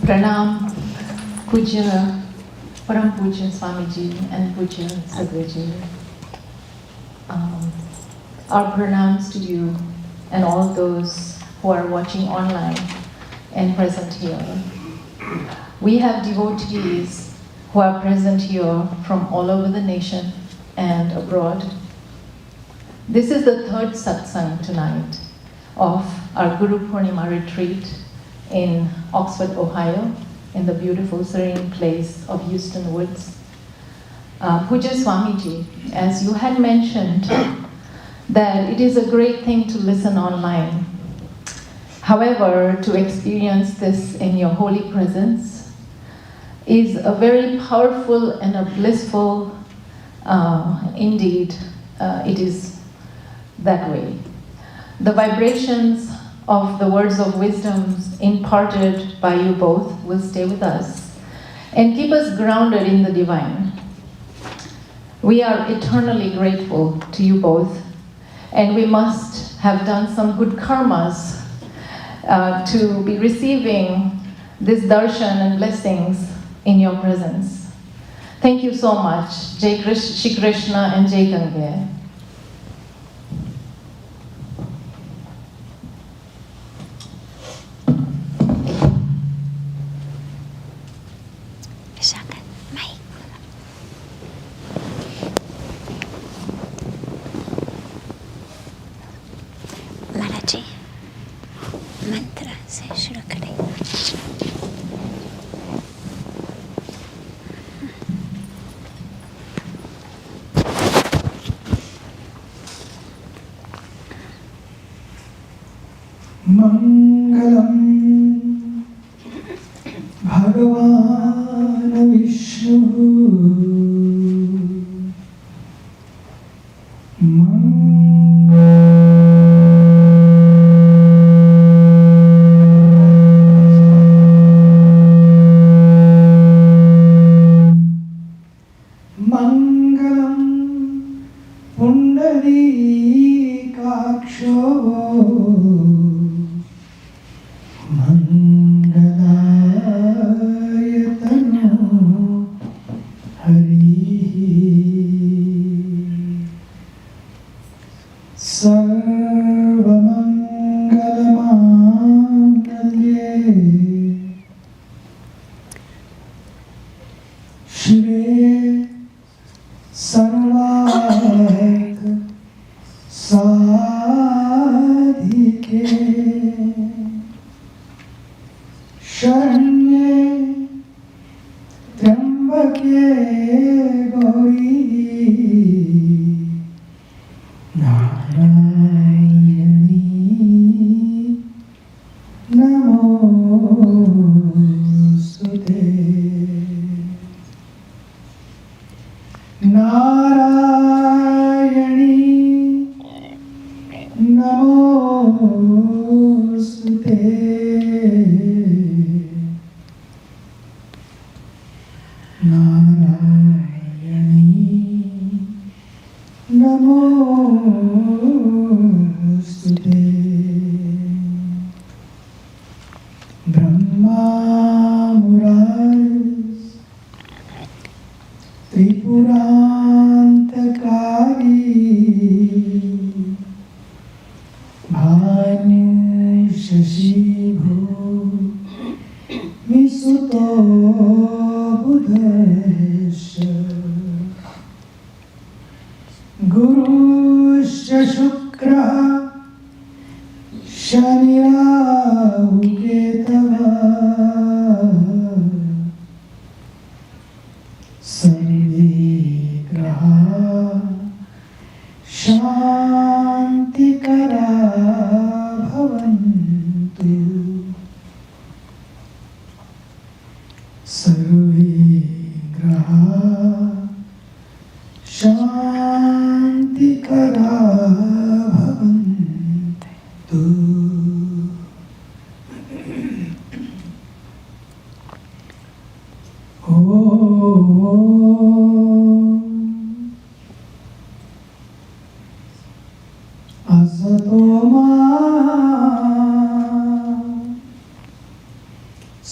Pranam, Pujya, Param Pujya Swamiji and Pujya Sadhviji. Our pranams to you and all those who are watching online and present here. We have devotees who are present here from all over the nation and abroad. This is the third satsang tonight of our Guru Purnima Retreat in Oxford, Ohio, in the beautiful serene place of Houston Woods. Pujya Swamiji, as you had mentioned, that it is a great thing to listen online. However, to experience this in your holy presence is a very powerful and a blissful, indeed, it is that way. The vibrations of the words of wisdom imparted by you both will stay with us and keep us grounded in the divine. We are eternally grateful to you both, and we must have done some good karmas to be receiving this darshan and blessings in your presence. Thank you so much. Jai Shri Krishna and Jai Gange. मंत्र से शुरू करें। मंगलम भगवान Vishnu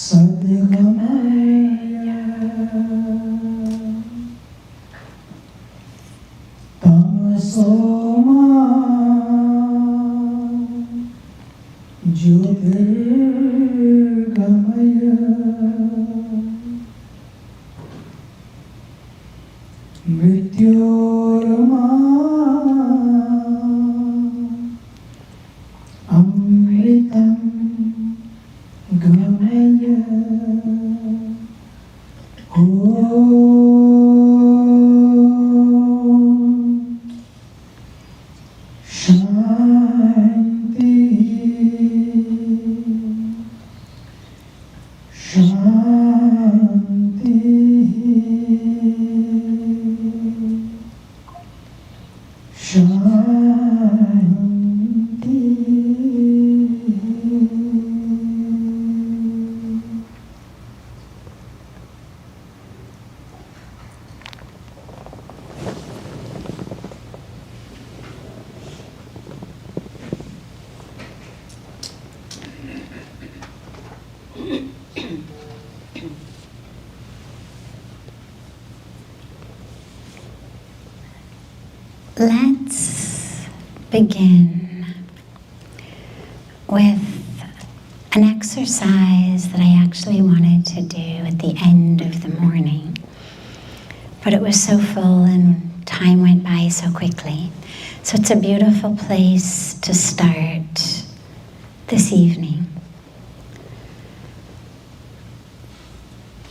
Sadhvi Tamasoma Jyotirgamaya Mrityorama Amritam Gamaya Shanti, Shanti, Shanti. Let's begin with an exercise that I actually wanted to do at the end of the morning, but it was so full and time went by so quickly. So it's a beautiful place to start this evening.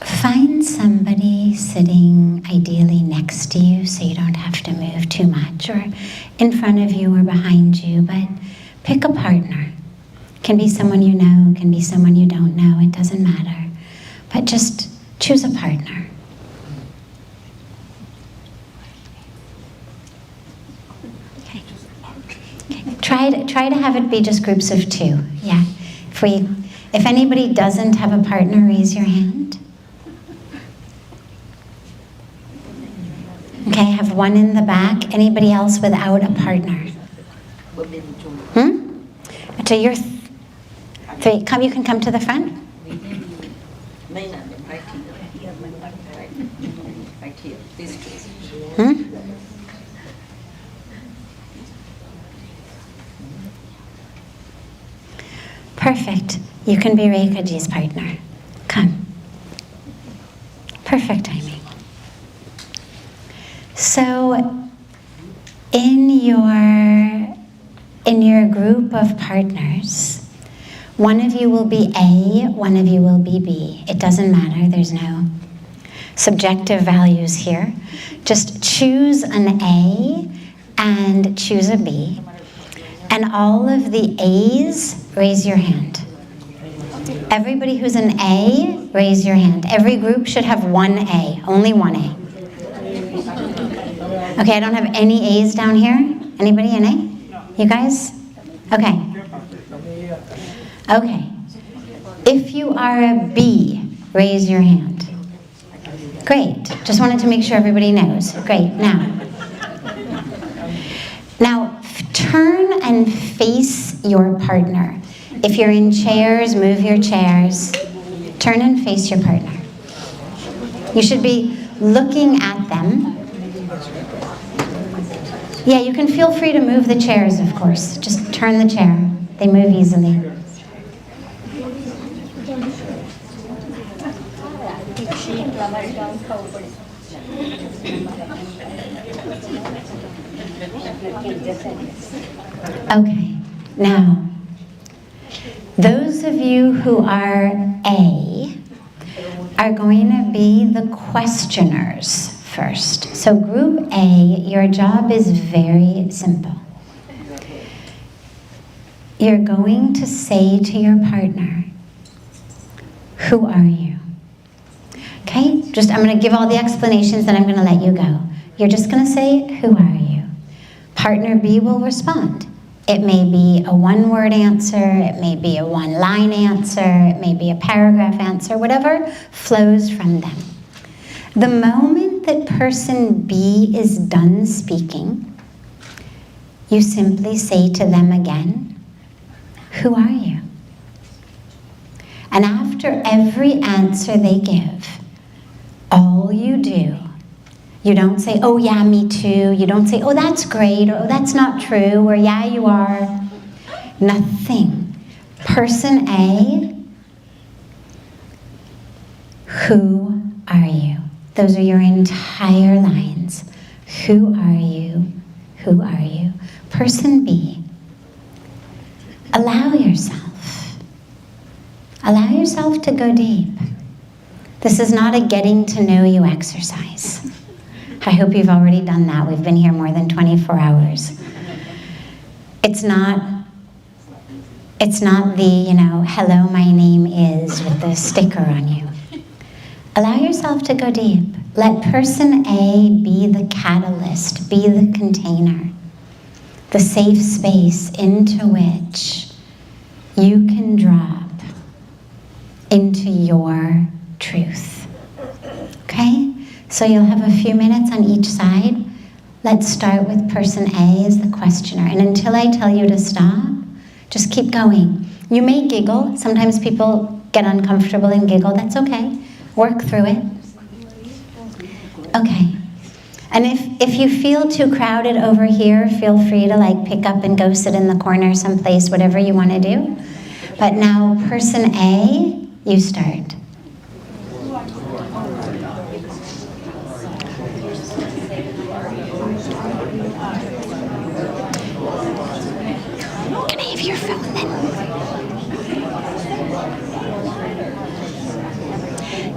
Find somebody sitting ideally next to you so you don't have to move too much, or in front of you or behind you, but pick a partner. Can be someone you know, can be someone you don't know, it doesn't matter. But just choose a partner. Okay. Try to have it be just groups of two. Yeah. If anybody doesn't have a partner, raise your hand. Okay, I have one in the back. Anybody else without a partner? So you can come to the front. Perfect. You can be Reikaji's partner. Come. Perfect timing. So, in your group of partners, one of you will be A, one of you will be B. It doesn't matter, there's no subjective values here. Just choose an A and choose a B. And all of the A's, raise your hand. Everybody who's an A, raise your hand. Every group should have one A, only one A. Okay, I don't have any A's down here. Anybody an A? You guys? Okay. Okay. If you are a B, raise your hand. Great. Just wanted to make sure everybody knows. Great. Now turn and face your partner. If you're in chairs, move your chairs. Turn and face your partner. You should be looking at them. Yeah, you can feel free to move the chairs, of course. Just turn the chair. They move easily. Okay, now, those of you who are A are going to be the questioners first. So group A, your job is very simple. You're going to say to your partner, who are you? Okay, I'm going to give all the explanations, then I'm going to let you go. You're just going to say, who are you? Partner B will respond. It may be a one-word answer, it may be a one-line answer, it may be a paragraph answer, whatever flows from them. The moment that person B is done speaking, you simply say to them again, who are you? And after every answer they give, all you do, You don't say, oh yeah, me too. You don't say, oh that's great, or oh that's not true, or yeah, you are. Nothing. Person A, who are you? Those are your entire lines. Who are you? Who are you? Person B, allow yourself. Allow yourself to go deep. This is not a getting to know you exercise. I hope you've already done that. We've been here more than 24 hours. It's not the, hello, my name is with the sticker on you. Allow yourself to go deep. Let person A be the catalyst, be the container, the safe space into which you can drop into your truth. Okay? So you'll have a few minutes on each side. Let's start with person A as the questioner. And until I tell you to stop, just keep going. You may giggle. Sometimes people get uncomfortable and giggle. That's okay. Work through it. Okay. And if you feel too crowded over here, feel free to pick up and go sit in the corner someplace, whatever you want to do. But now, person A, you start. Can I have your phone then?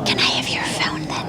Can I have your phone then?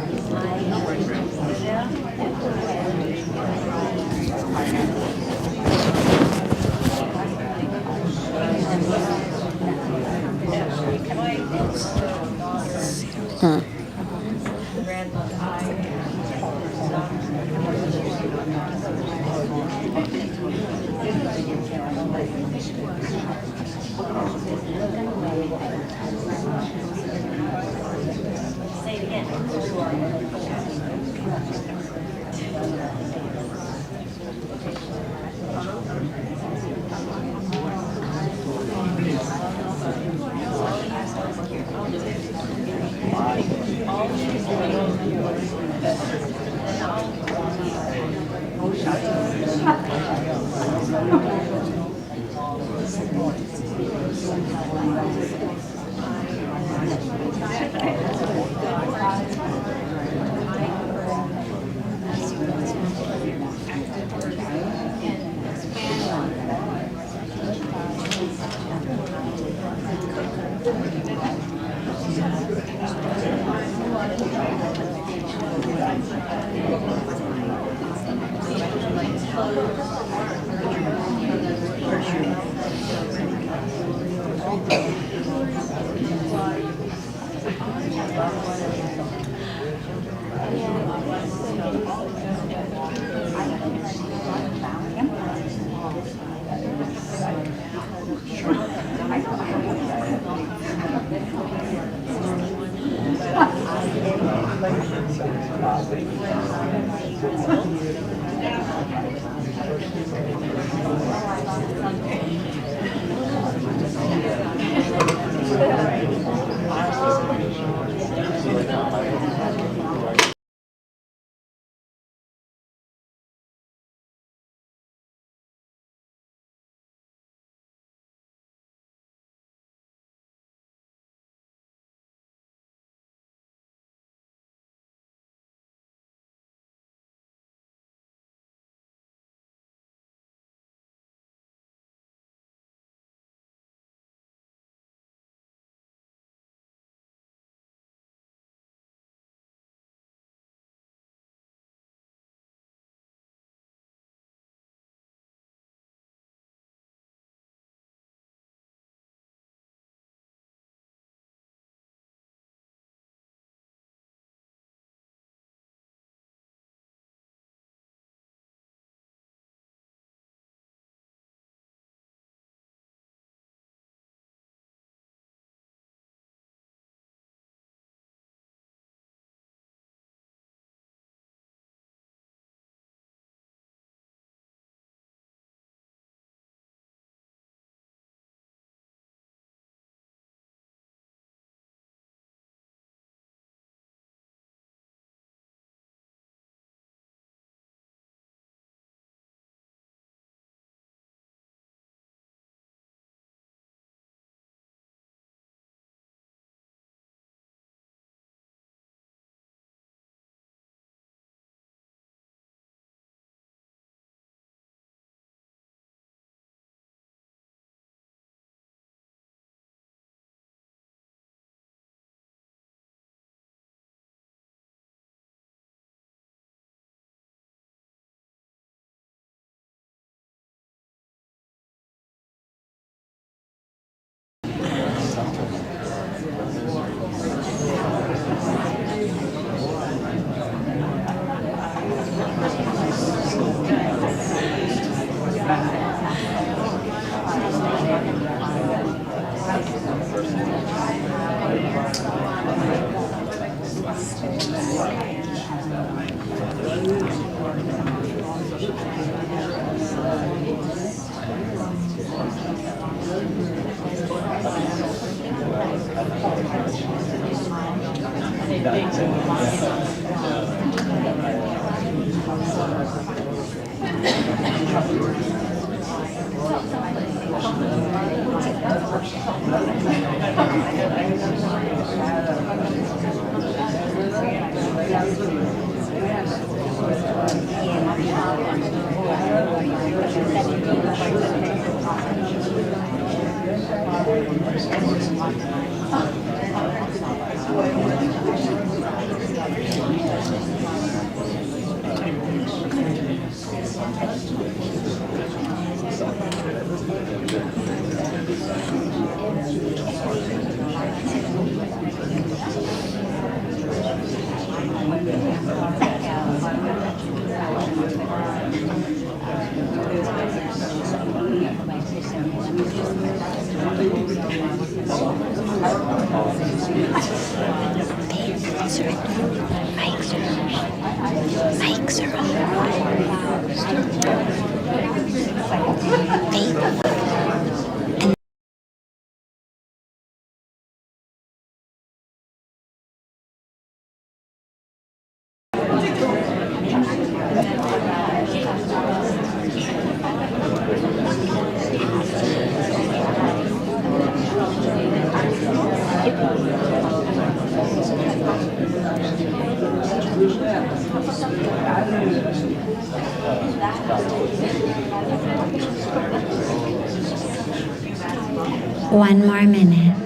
One more minute.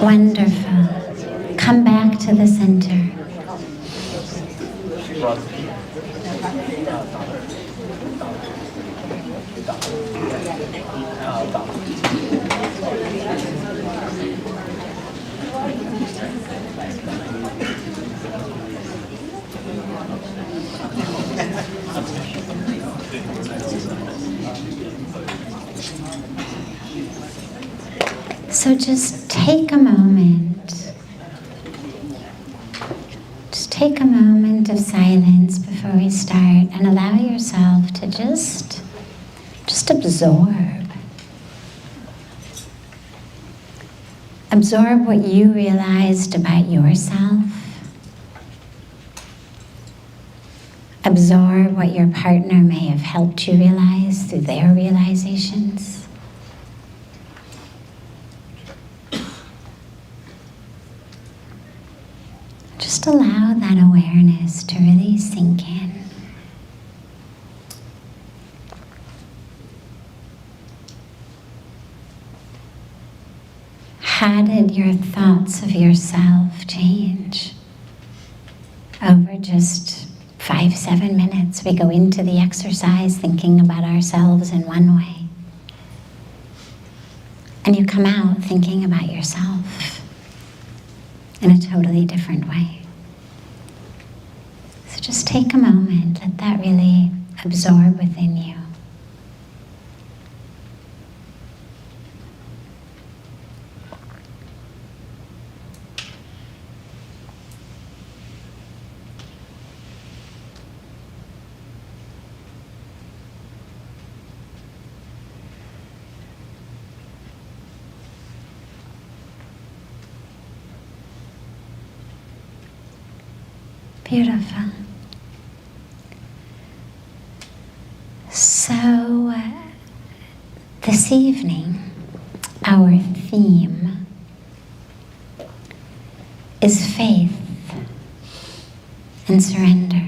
Wonderful. Come back to the center. So just take a moment. Just take a moment of silence before we start and allow yourself to just absorb. Absorb what you realized about yourself. Absorb what your partner may have helped you realize through their realizations. Just allow that awareness to really sink in. How did your thoughts of yourself change over just 5-7 minutes? We go into the exercise thinking about ourselves in one way, and you come out thinking about yourself in a totally different way. So just take a moment, let that really absorb within you. Beautiful. So, this evening, our theme is faith and surrender.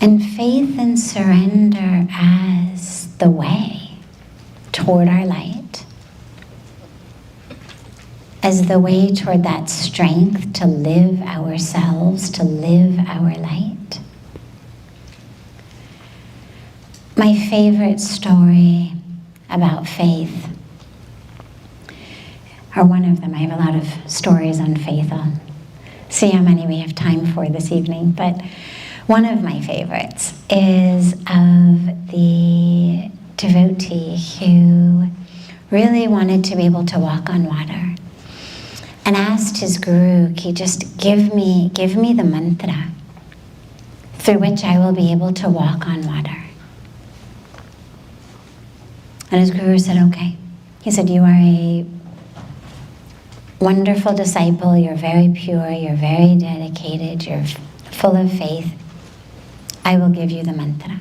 And faith and surrender as the way toward our light, as the way toward that strength to live ourselves, to live our light. My favorite story about faith, or one of them, I have a lot of stories on faith. I'll see how many we have time for this evening, but one of my favorites is of the devotee who really wanted to be able to walk on water and asked his guru, "Ki just give me the mantra through which I will be able to walk on water." And his guru said, "Okay." He said, "You are a wonderful disciple, you're very pure, you're very dedicated, you're full of faith. I will give you the mantra."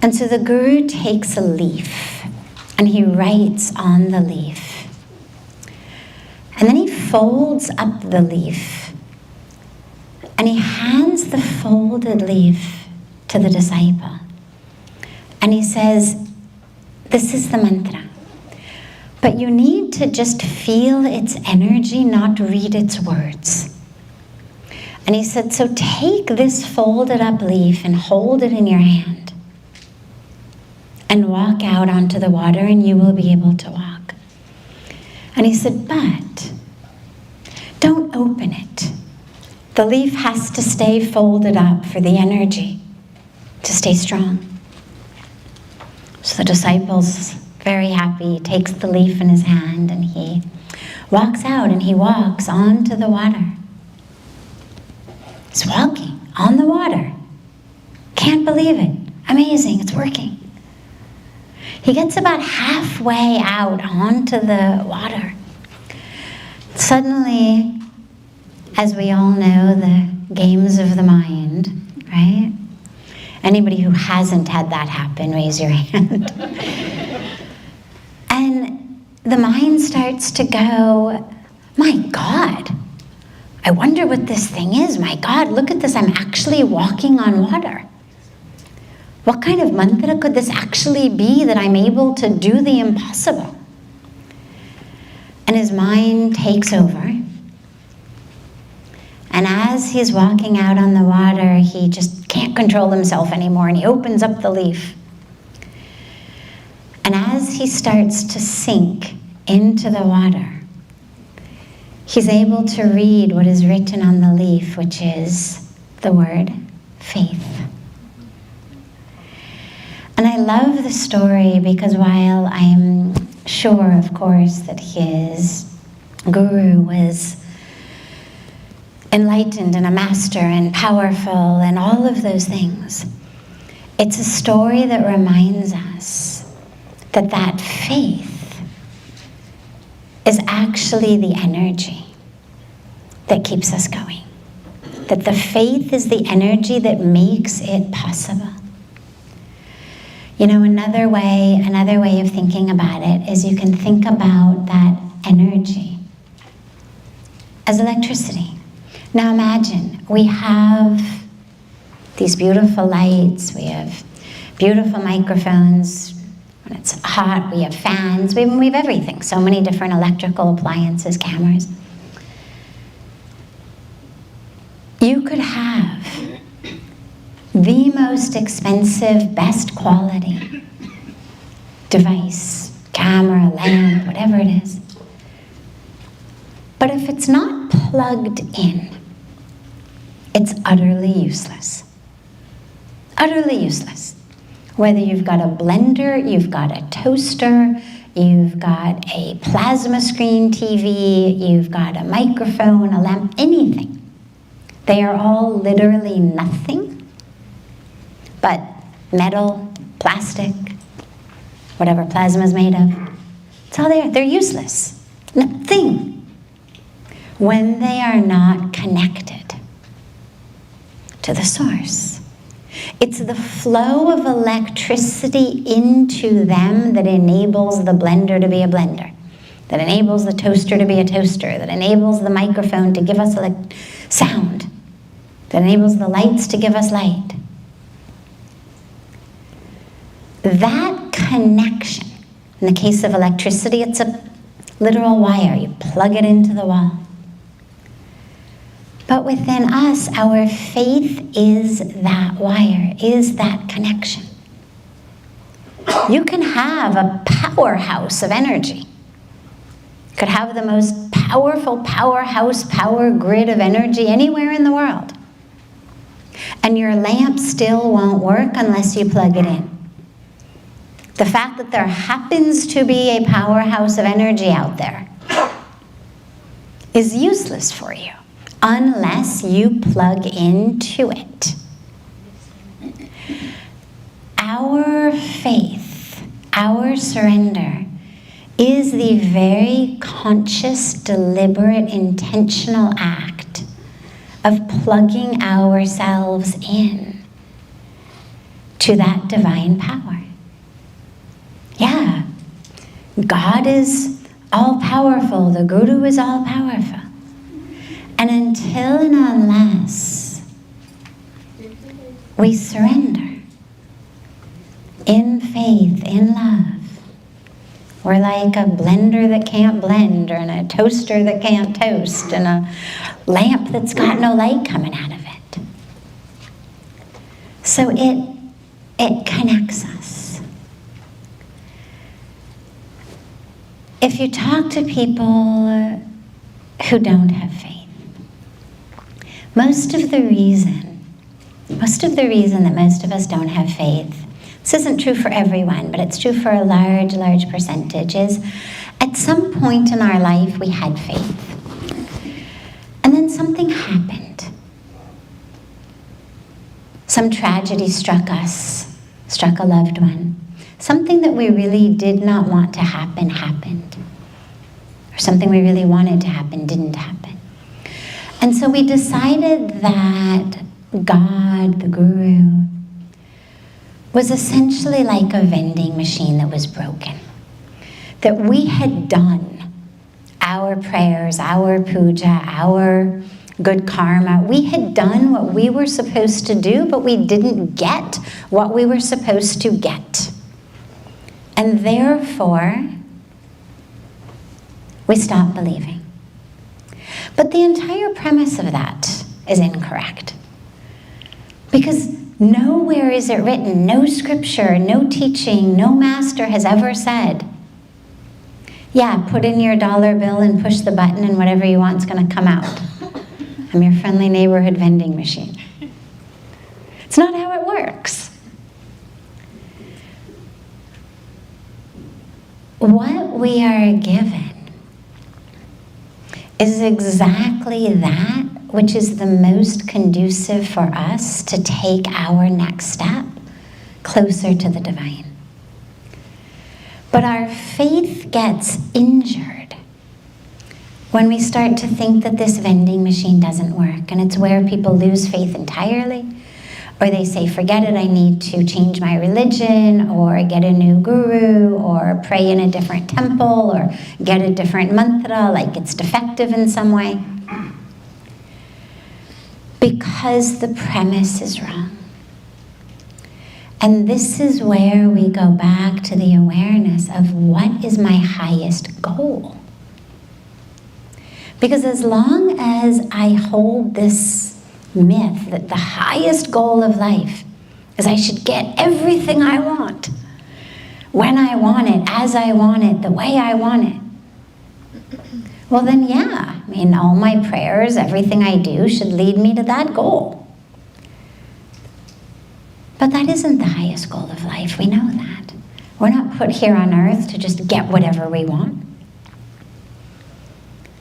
And so the guru takes a leaf and he writes on the leaf. And then he folds up the leaf and he hands the folded leaf to the disciple. And he says, "This is the mantra. But you need to just feel its energy, not read its words." And he said, "So take this folded up leaf and hold it in your hand and walk out onto the water and you will be able to walk." And he said, "But don't open it. The leaf has to stay folded up for the energy to stay strong." So the disciple's very happy. He takes the leaf in his hand and he walks out and he walks onto the water. He's walking on the water. Can't believe it. Amazing, it's working. He gets about halfway out onto the water. Suddenly, as we all know, the games of the mind, right? Anybody who hasn't had that happen, raise your hand. And the mind starts to go, "My God, I wonder what this thing is. My God, look at this, I'm actually walking on water. What kind of mantra could this actually be that I'm able to do the impossible?" And his mind takes over. And as he's walking out on the water, he just can't control himself anymore, and he opens up the leaf. And as he starts to sink into the water, he's able to read what is written on the leaf, which is the word faith. And I love the story because while I'm sure, of course, that his guru was enlightened and a master and powerful and all of those things, it's a story that reminds us that that faith is actually the energy that keeps us going. That the faith is the energy that makes it possible. You know, another way of thinking about it is you can think about that energy as electricity. Now imagine, we have these beautiful lights, we have beautiful microphones. When it's hot, we have fans, we have everything. So many different electrical appliances, cameras. You could have the most expensive, best quality device, camera, lamp, whatever it is. But if it's not plugged in, it's utterly useless. Utterly useless. Whether you've got a blender, you've got a toaster, you've got a plasma screen TV, you've got a microphone, a lamp, anything. They are all literally nothing but metal, plastic, whatever plasma is made of. It's all there. They're useless. Nothing. When they are not connected to the source. It's the flow of electricity into them that enables the blender to be a blender, that enables the toaster to be a toaster, that enables the microphone to give us sound, that enables the lights to give us light. that connection, in the case of electricity, it's a literal wire. You plug it into the wall. But within us, our faith is that wire, is that connection. You can have a powerhouse of energy. You could have the most powerful powerhouse, power grid of energy anywhere in the world. And your lamp still won't work unless you plug it in. The fact that there happens to be a powerhouse of energy out there is useless for you unless you plug into it. Our faith, our surrender, is the very conscious, deliberate, intentional act of plugging ourselves in to that divine power. Yeah, God is all-powerful, the Guru is all-powerful. And until and unless we surrender in faith, in love, we're like a blender that can't blend, or a toaster that can't toast, and a lamp that's got no light coming out of it. So it connects us. If you talk to people who don't have faith, most of the reason that most of us don't have faith, this isn't true for everyone, but it's true for a large, large percentage, is at some point in our life we had faith. And then something happened. Some tragedy struck us, struck a loved one. Something that we really did not want to happen happened. Or something we really wanted to happen didn't happen. And so we decided that God, the Guru, was essentially like a vending machine that was broken. That we had done our prayers, our puja, our good karma. We had done what we were supposed to do, but we didn't get what we were supposed to get. And therefore, we stopped believing. But the entire premise of that is incorrect. Because nowhere is it written, no scripture, no teaching, no master has ever said, yeah, put in your dollar bill and push the button and whatever you want is going to come out. I'm your friendly neighborhood vending machine. It's not how it works. What we are given is exactly that which is the most conducive for us to take our next step closer to the divine. But our faith gets injured when we start to think that this vending machine doesn't work, and it's where people lose faith entirely, or they say, forget it, I need to change my religion, or get a new guru, or pray in a different temple, or get a different mantra, like it's defective in some way. Because the premise is wrong. And this is where we go back to the awareness of what is my highest goal. Because as long as I hold this myth that the highest goal of life is I should get everything I want, when I want it, as I want it, the way I want it, well then yeah, I mean, all my prayers, everything I do should lead me to that goal. But that isn't the highest goal of life, we know that. We're not put here on earth to just get whatever we want.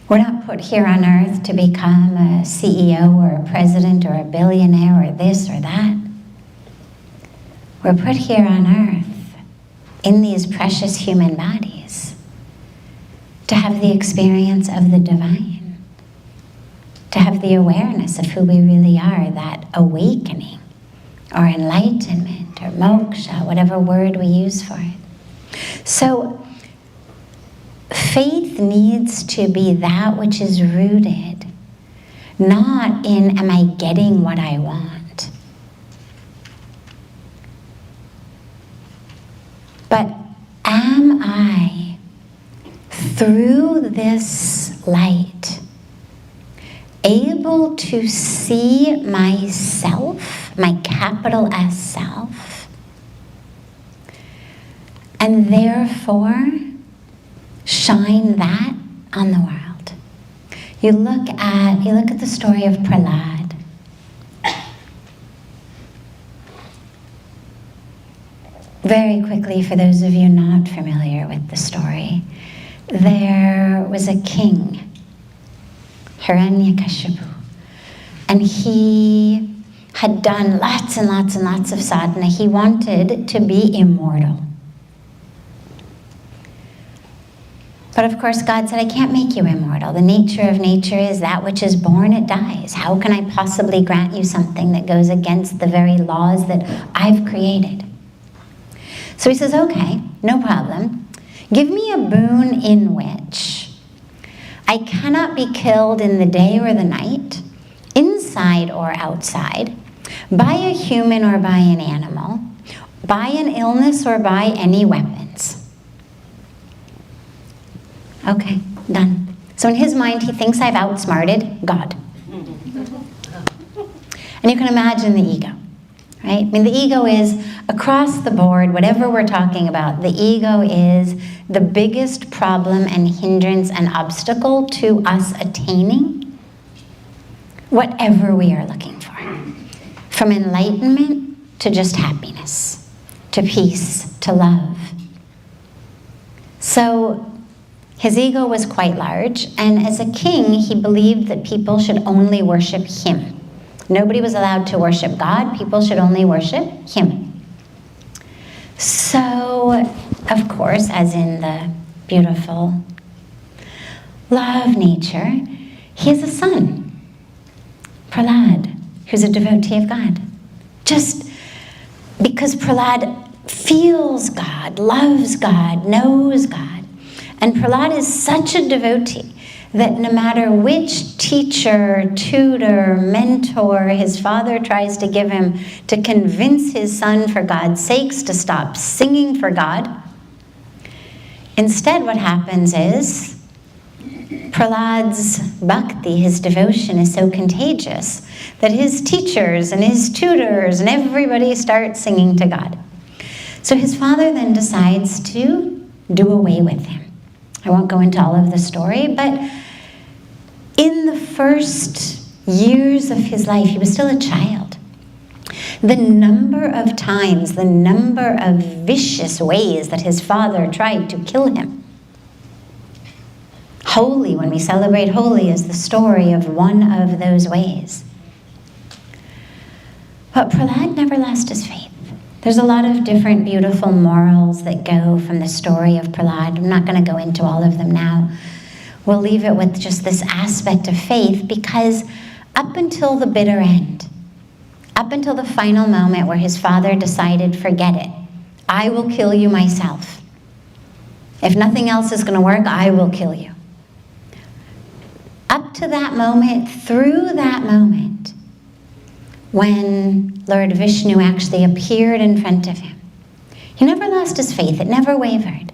We're not put here on earth to become a CEO or a president or a billionaire or this or that. We're put here on earth in these precious human bodies to have the experience of the divine, to have the awareness of who we really are, that awakening or enlightenment or moksha, whatever word we use for it. So faith needs to be that which is rooted not in, am I getting what I want? But am I, through this light, able to see myself, my capital S self, and therefore shine that on the world? You look at the story of Prahlad. Very quickly, for those of you not familiar with the story, there was a king, Hiranyakashipu, and he had done lots and lots and lots of sadhana. He wanted to be immortal. But of course, God said, I can't make you immortal. The nature of nature is that which is born, it dies. How can I possibly grant you something that goes against the very laws that I've created? So he says, okay, no problem. Give me a boon in which I cannot be killed in the day or the night, inside or outside, by a human or by an animal, by an illness or by any weapons. Okay, done. So in his mind, he thinks I've outsmarted God. And you can imagine the ego, right? I mean, the ego is across the board, whatever we're talking about, the ego is the biggest problem and hindrance and obstacle to us attaining whatever we are looking for. From enlightenment to just happiness, to peace, to love. So his ego was quite large, and as a king, he believed that people should only worship him. Nobody was allowed to worship God. People should only worship him. So, of course, as in the beautiful law of nature, he has a son, Prahlad, who's a devotee of God. Just because Prahlad feels God, loves God, knows God. And Prahlad is such a devotee that no matter which teacher, tutor, mentor his father tries to give him to convince his son, for God's sakes, to stop singing for God, instead what happens is Prahlad's bhakti, his devotion, is so contagious that his teachers and his tutors and everybody start singing to God. So his father then decides to do away with him. I won't go into all of the story, but in the first years of his life, he was still a child. The number of times, the number of vicious ways that his father tried to kill him. Holi, when we celebrate Holi, is the story of one of those ways. But Prahlad never lost his faith. There's a lot of different beautiful morals that go from the story of Prahlad. I'm not going to go into all of them now. We'll leave it with just this aspect of faith, because up until the bitter end, up until the final moment where his father decided, forget it, I will kill you myself. If nothing else is going to work, I will kill you. Up to that moment, through that moment, when Lord Vishnu actually appeared in front of him, he never lost his faith. It never wavered.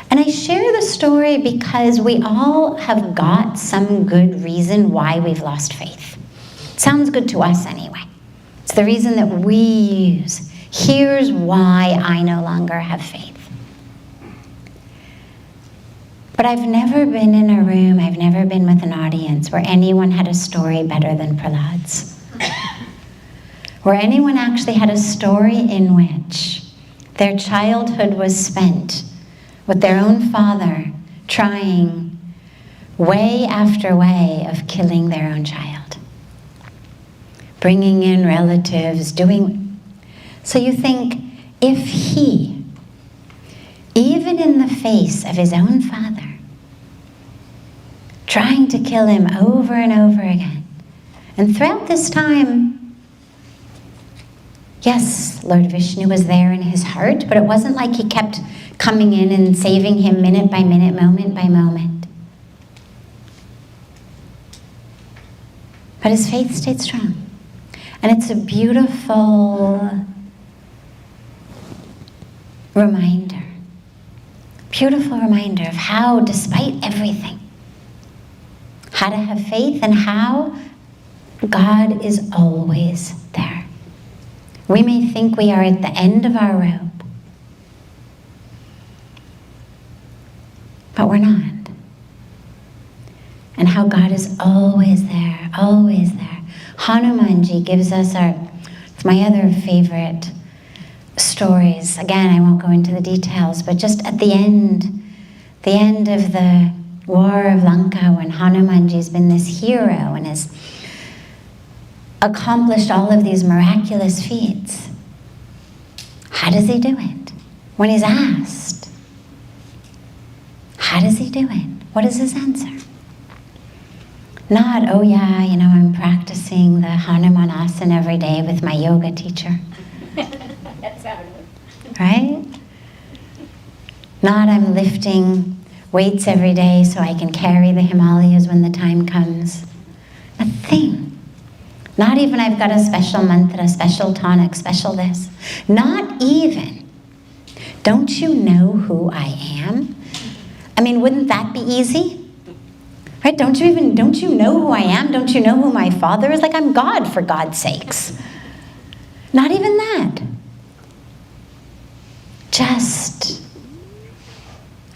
And I share the story because we all have got some good reason why we've lost faith. It sounds good to us anyway. It's the reason that we use. Here's why I no longer have faith. But I've never been in a room, I've never been with an audience where anyone had a story better than Prahlad's. Where anyone actually had a story in which their childhood was spent with their own father trying way after way of killing their own child. Bringing in relatives, doing... So you think, if he, even in the face of his own father, trying to kill him over and over again, and throughout this time, yes, Lord Vishnu was there in his heart, but it wasn't like he kept coming in and saving him minute by minute, moment by moment. But his faith stayed strong. And it's a beautiful reminder, beautiful reminder of how, despite everything, how to have faith and how God is always there. We may think we are at the end of our rope, but we're not. And how God is always there, always there. Hanumanji gives us it's my other favorite stories. Again, I won't go into the details, but just at the end of the war of Lanka, when Hanumanji's been this hero and has accomplished all of these miraculous feats, how does he do it? When he's asked, how does he do it? What is his answer? Not, oh yeah, I'm practicing the Hanumanasana every day with my yoga teacher. That's how it is. Right? Not, I'm lifting weights every day so I can carry the Himalayas when the time comes. A thing. Not even I've got a special mantra, special tonic, special this. Not even, don't you know who I am? I mean, wouldn't that be easy? Right? Don't you know who I am? Don't you know who my Father is? Like, I'm God, for God's sakes. Not even that. Just,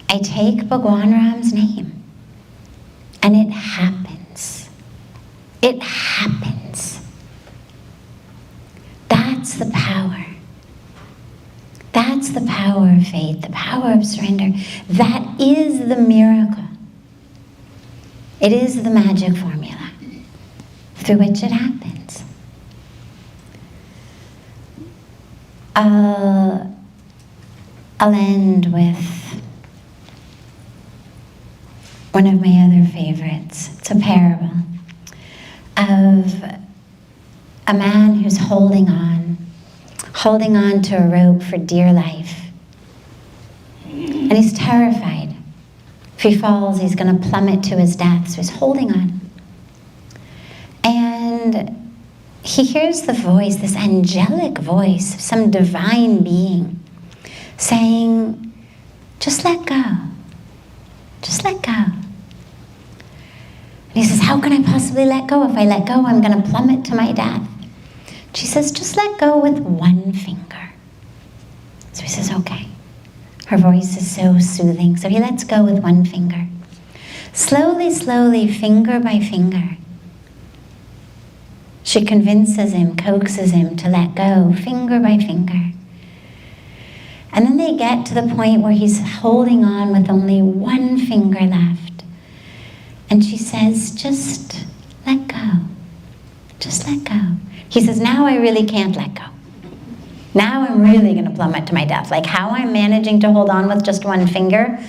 I take Bhagwan Ram's name, and it happens. It happens. That's the power. That's the power of faith, the power of surrender. That is the miracle. It is the magic formula through which it happens. I'll end with one of my other favorites. It's a parable of a man who's holding on to a rope for dear life. And he's terrified. If he falls, he's going to plummet to his death, so he's holding on. And he hears the voice, this angelic voice of some divine being saying, just let go. Just let go. And he says, how can I possibly let go? If I let go, I'm going to plummet to my death. She says, just let go with one finger. So he says, okay. Her voice is so soothing. So he lets go with one finger. Slowly, slowly, finger by finger, she convinces him, coaxes him to let go, finger by finger. And then they get to the point where he's holding on with only one finger left. And she says, just let go. Just let go. He says, now I really can't let go. Now I'm really going to plummet to my death. Like, how I'm managing to hold on with just one finger,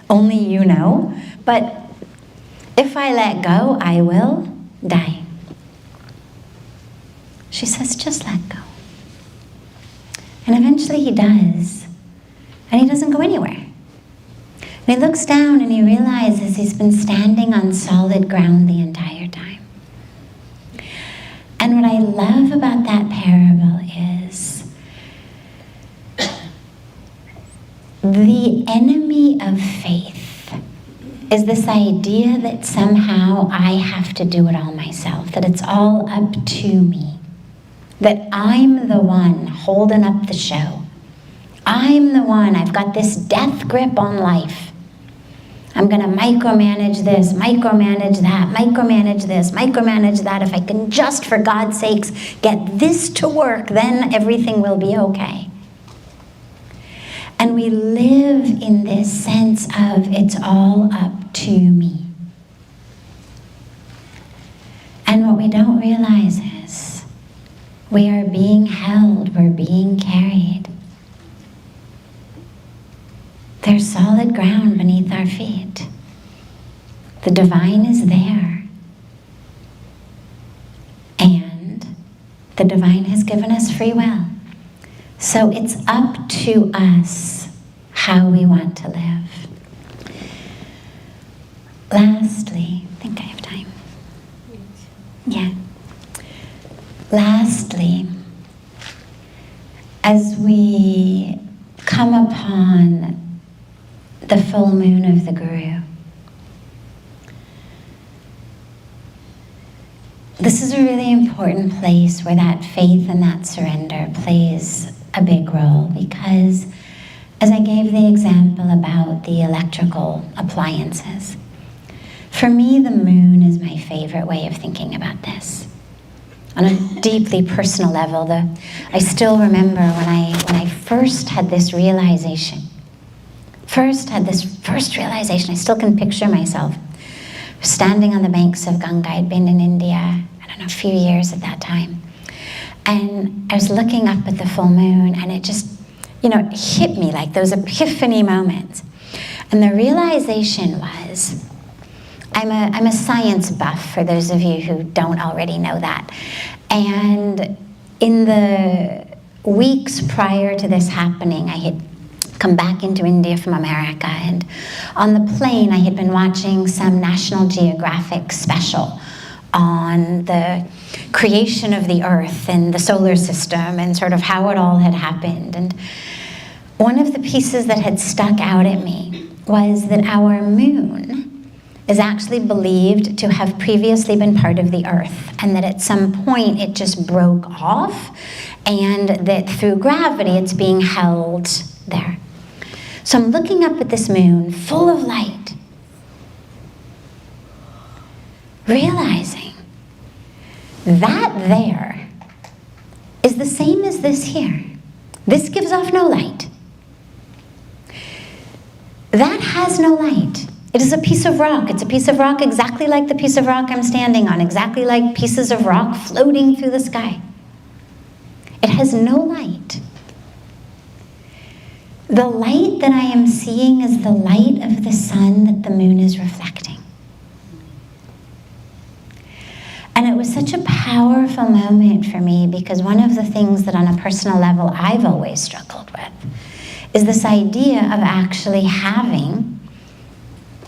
only you know. But if I let go, I will die. She says, just let go. And eventually he does. And he doesn't go anywhere. And he looks down and he realizes he's been standing on solid ground the entire time. And what I love about that parable is the enemy of faith is this idea that somehow I have to do it all myself, that it's all up to me, that I'm the one holding up the show. I'm the one, I've got this death grip on life. I'm going to micromanage this, micromanage that, micromanage this, micromanage that. If I can just, for God's sakes, get this to work, then everything will be okay. And we live in this sense of it's all up to me. And what we don't realize is we are being held, we're being carried. There's solid ground beneath our feet. The divine is there. And the divine has given us free will. So it's up to us how we want to live. Lastly, I think I have time. Yeah. Lastly, as we come upon the full moon of the Guru. This is a really important place where that faith and that surrender plays a big role, because as I gave the example about the electrical appliances, for me the moon is my favorite way of thinking about this. On a deeply personal level, I still remember when I first had this realization. I still can picture myself standing on the banks of Ganga. I'd been in India, I don't know, a few years at that time. And I was looking up at the full moon, and it just, it hit me like those epiphany moments. And the realization was, I'm a science buff, for those of you who don't already know that. And in the weeks prior to this happening, I had come back into India from America, and on the plane I had been watching some National Geographic special on the creation of the Earth and the solar system and sort of how it all had happened. And one of the pieces that had stuck out at me was that our moon is actually believed to have previously been part of the Earth, and that at some point it just broke off, and that through gravity it's being held there. So I'm looking up at this moon full of light, realizing that there is the same as this here. This gives off no light. That has no light. It is a piece of rock. It's a piece of rock exactly like the piece of rock I'm standing on, exactly like pieces of rock floating through the sky. It has no light. The light that I am seeing is the light of the sun that the moon is reflecting. And it was such a powerful moment for me, because one of the things that on a personal level I've always struggled with is this idea of actually having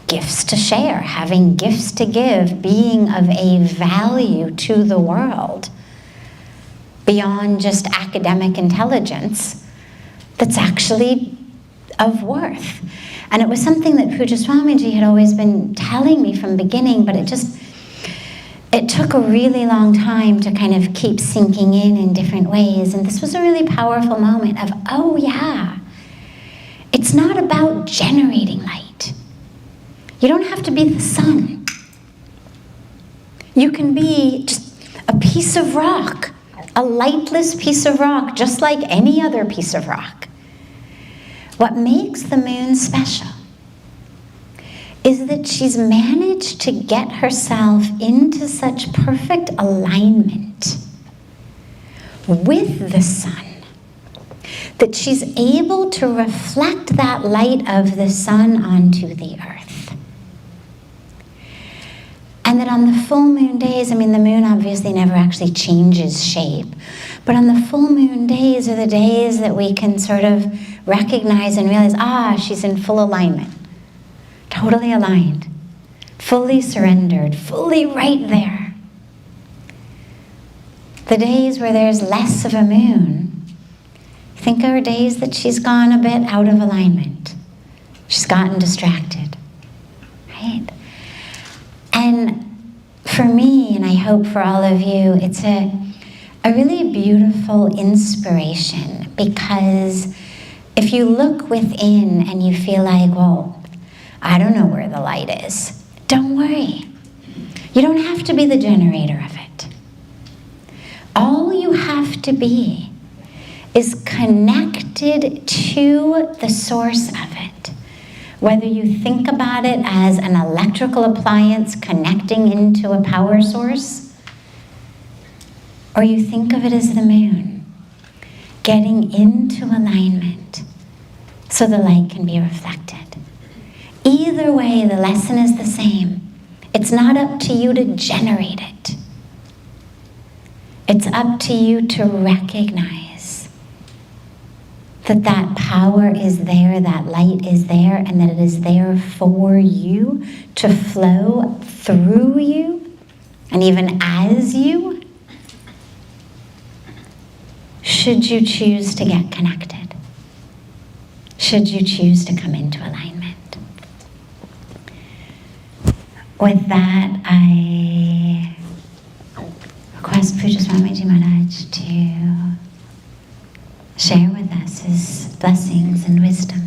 gifts to share, having gifts to give, being of a value to the world beyond just academic intelligence that's actually of worth. And it was something that Pujya Swamiji had always been telling me from the beginning, but it took a really long time to kind of keep sinking in different ways. And this was a really powerful moment of, oh yeah, it's not about generating light. You don't have to be the sun. You can be just a piece of rock, a lightless piece of rock, just like any other piece of rock. What makes the moon special is that she's managed to get herself into such perfect alignment with the sun that she's able to reflect that light of the sun onto the earth. And that on the full moon days, the moon obviously never actually changes shape, but on the full moon days are the days that we can sort of recognize and realize, she's in full alignment, totally aligned, fully surrendered, fully right there. The days where there's less of a moon, think are days that she's gone a bit out of alignment. She's gotten distracted, right? And for me, and I hope for all of you, it's a really beautiful inspiration, because if you look within and you feel like, well, I don't know where the light is, don't worry. You don't have to be the generator of it. All you have to be is connected to the source of it. Whether you think about it as an electrical appliance connecting into a power source, or you think of it as the moon getting into alignment so the light can be reflected. Either way, the lesson is the same. It's not up to you to generate it. It's up to you to recognize that power is there, that light is there, and that it is there for you to flow through you, and even as you, should you choose to get connected. should you choose to come into alignment. With that, I request Pujya Swamiji Maharaj to share with us his blessings and wisdom.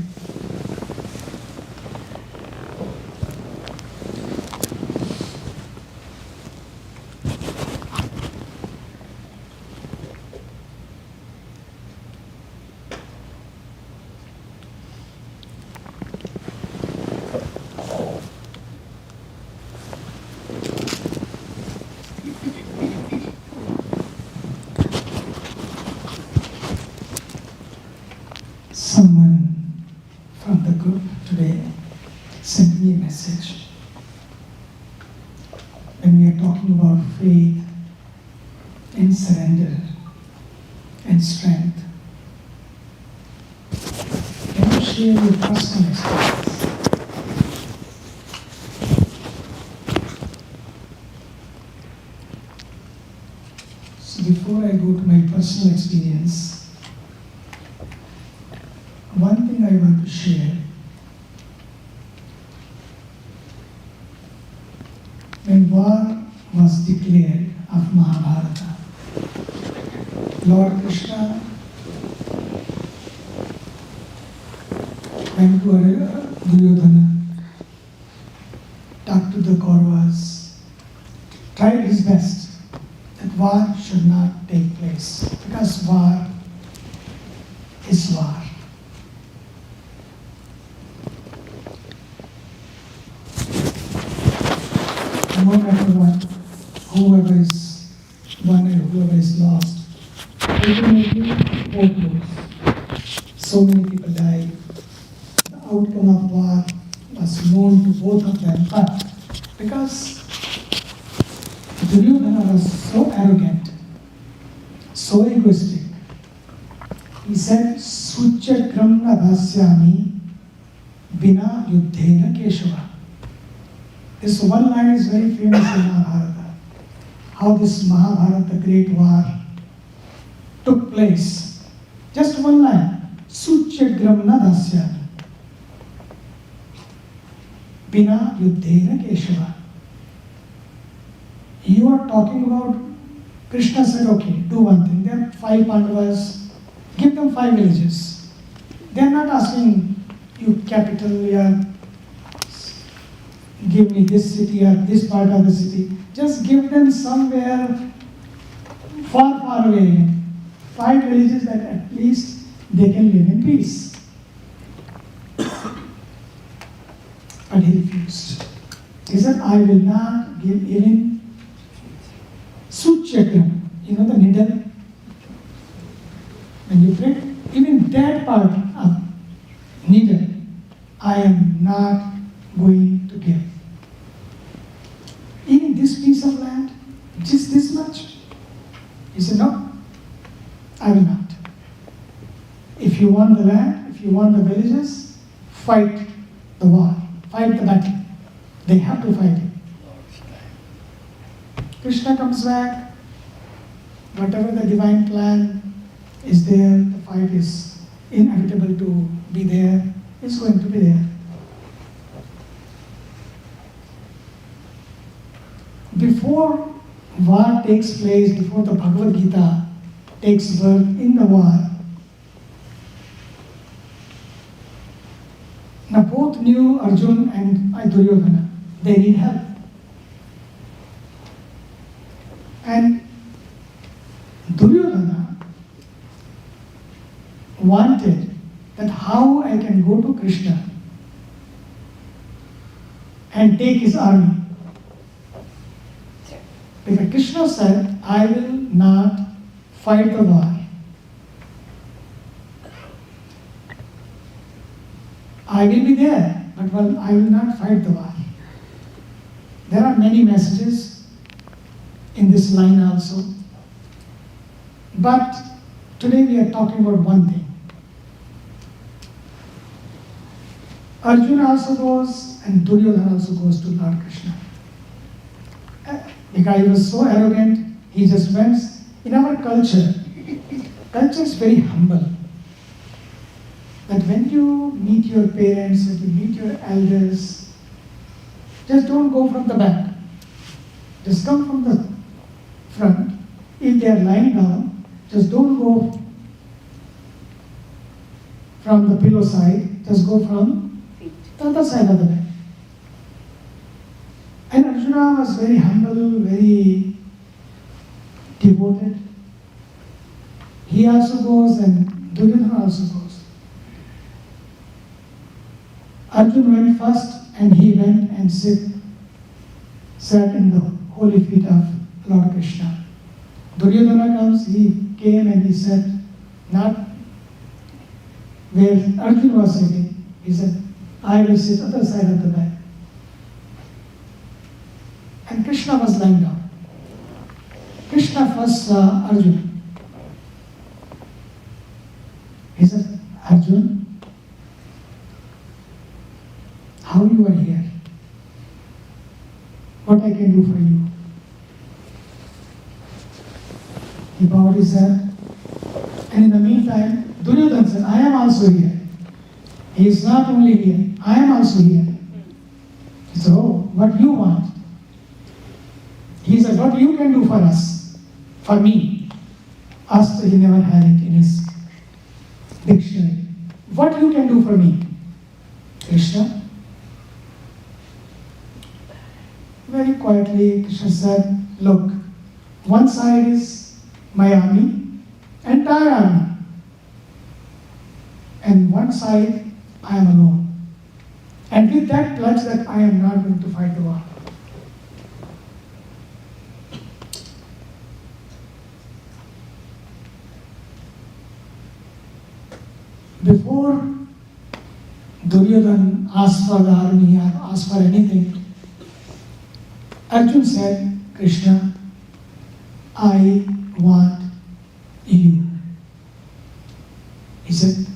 Someone from the group today sent me a message. When we are talking about faith and surrender and strength, can you share your personal experience? So before I go to my personal experience, one thing I want to share. When war was declared of Mahabharata, Lord Krishna went to Duryodhana, talked to the Kauravas, tried his best that war should not take place, because war is war. No matter what, whoever is won and whoever is lost, ultimately both lose. So many people died. The outcome of war was known to both of them, but because Duryodhana was so arrogant, so egoistic, he said, Suchakram na bhasyami bina yuddhena keshava. This one line is very famous in Mahabharata. How this Mahabharata, the great war, took place. Just one line. Suchyagram na dasyami. Bina yuddhena keshava. You are talking about, Krishna said, okay, do one thing. There are 5 Pandavas, give them 5 villages. They are not asking you capital, give me this city or this part of the city. Just give them somewhere far, far away. 5 villages that at least they can live in peace. But he refused. He said, I will not give even Suchakram, the needle. When you prick, even that part of needle, I am not going to give. Even this piece of land, just this much. He said, no, I will not. If you want the land, if you want the villages, fight the war, fight the battle. They have to fight it. Krishna comes back, whatever the divine plan is there, the fight is inevitable to be there, it's going to be there. Before war takes place, before the Bhagavad Gita takes birth in the war, now both knew Arjun and Duryodhana, they need help. And Duryodhana wanted that how I can go to Krishna and take his army. Because Krishna said, I will not fight the war. I will be there, but I will not fight the war. There are many messages in this line also. But today we are talking about one thing. Arjuna also goes and Duryodhana also goes to Lord Krishna. The guy was so arrogant, he just went. In our culture is very humble. that when you meet your parents, when you meet your elders, just don't go from the back. Just come from the front. If they are lying down, just don't go from the pillow side, just go from the other side of the bed. And Arjuna was very humble, very devoted. He also goes and Duryodhana also goes. Arjuna went first and he went and sat in the holy feet of Lord Krishna. Duryodhana comes, he came and he sat not where Arjuna was sitting. He said, I will sit other side of the bed. And Krishna was lying down. Krishna first saw Arjuna. He said, Arjuna, how you are here? What I can do for you? He bowed his head. And in the meantime, Duryodhana said, I am also here. He is not only here, I am also here. He said, oh, what you want? He said, what you can do for us, for me. Us, he never had it in his dictionary. What you can do for me? Krishna. Very quietly, Krishna said, look, one side is my army, entire army. And one side, I am alone. And with that pledge that I am not going to fight the war. Before Duryodhana asked for the army or asked for anything, Arjuna said, Krishna, I want you. He said,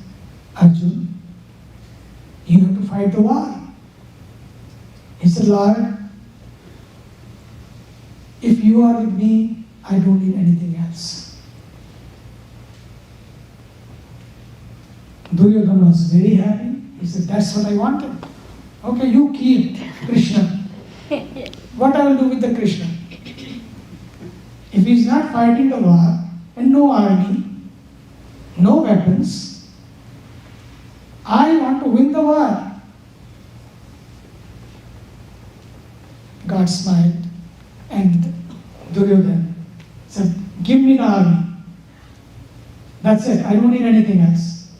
Arjuna, you have to fight the war. He said, Lord, if you are with me, I don't need anything else. Duryodhana was very happy. He said, that's what I wanted. Okay, you keep Krishna. What I will do with the Krishna? If he is not fighting the war, and no army, no weapons, I want to win the war. God smiled and Duryodhana said, give me the army. That's it, I don't need anything else.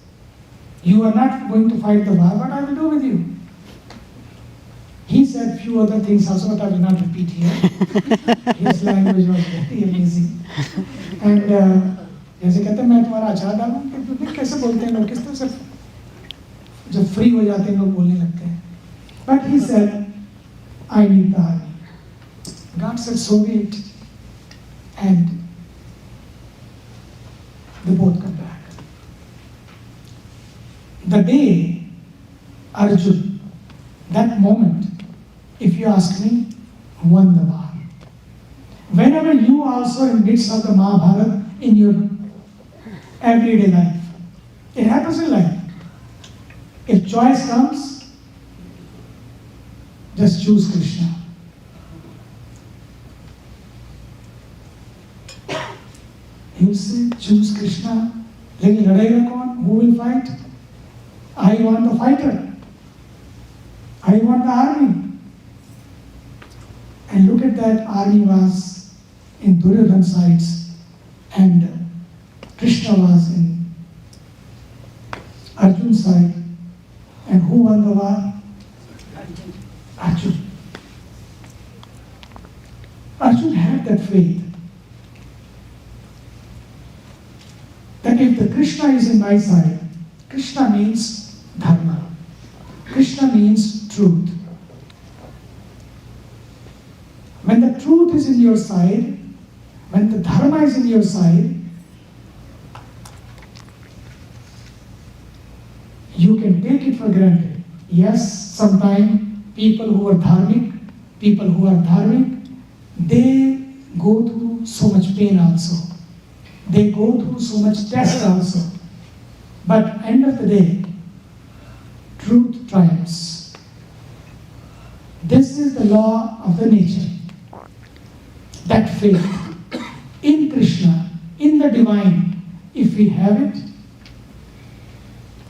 You are not going to fight the war, what I will do with you? He said few other things also, but I will not repeat here. His language was very amazing. And जैसे कहते हैं मैं तुम्हारा अचार डालूं, कैसे बोलते हैं लोग, किस तरह से जब फ्री हो जाते हैं लोग बोलने लगते हैं. But he said, I need the army. God said, so be it. And they both come back. The day Arjuna, that moment, if you ask me, won the war. Whenever you also in midst of the Mahabharata in your everyday life, it happens in life. If choice comes, just choose Krishna. You say, choose Krishna. लेकिन लड़ेगा कौन? Who will fight? I want the fighter. I want the army. And look at that, army was in Duryodhana's sides and Krishna was in Arjuna's side. And who won the war? Arjuna. Arjuna had that faith that if the Krishna is in my side, Krishna means dharma. Krishna means truth. When the truth is in your side, when the dharma is in your side, you can take it for granted. Yes, sometimes people who are dharmic, they go through so much pain also. They go through so much test also. But end of the day, truth triumphs. This is the law of the nature. That faith in Krishna, in the divine, if we have it,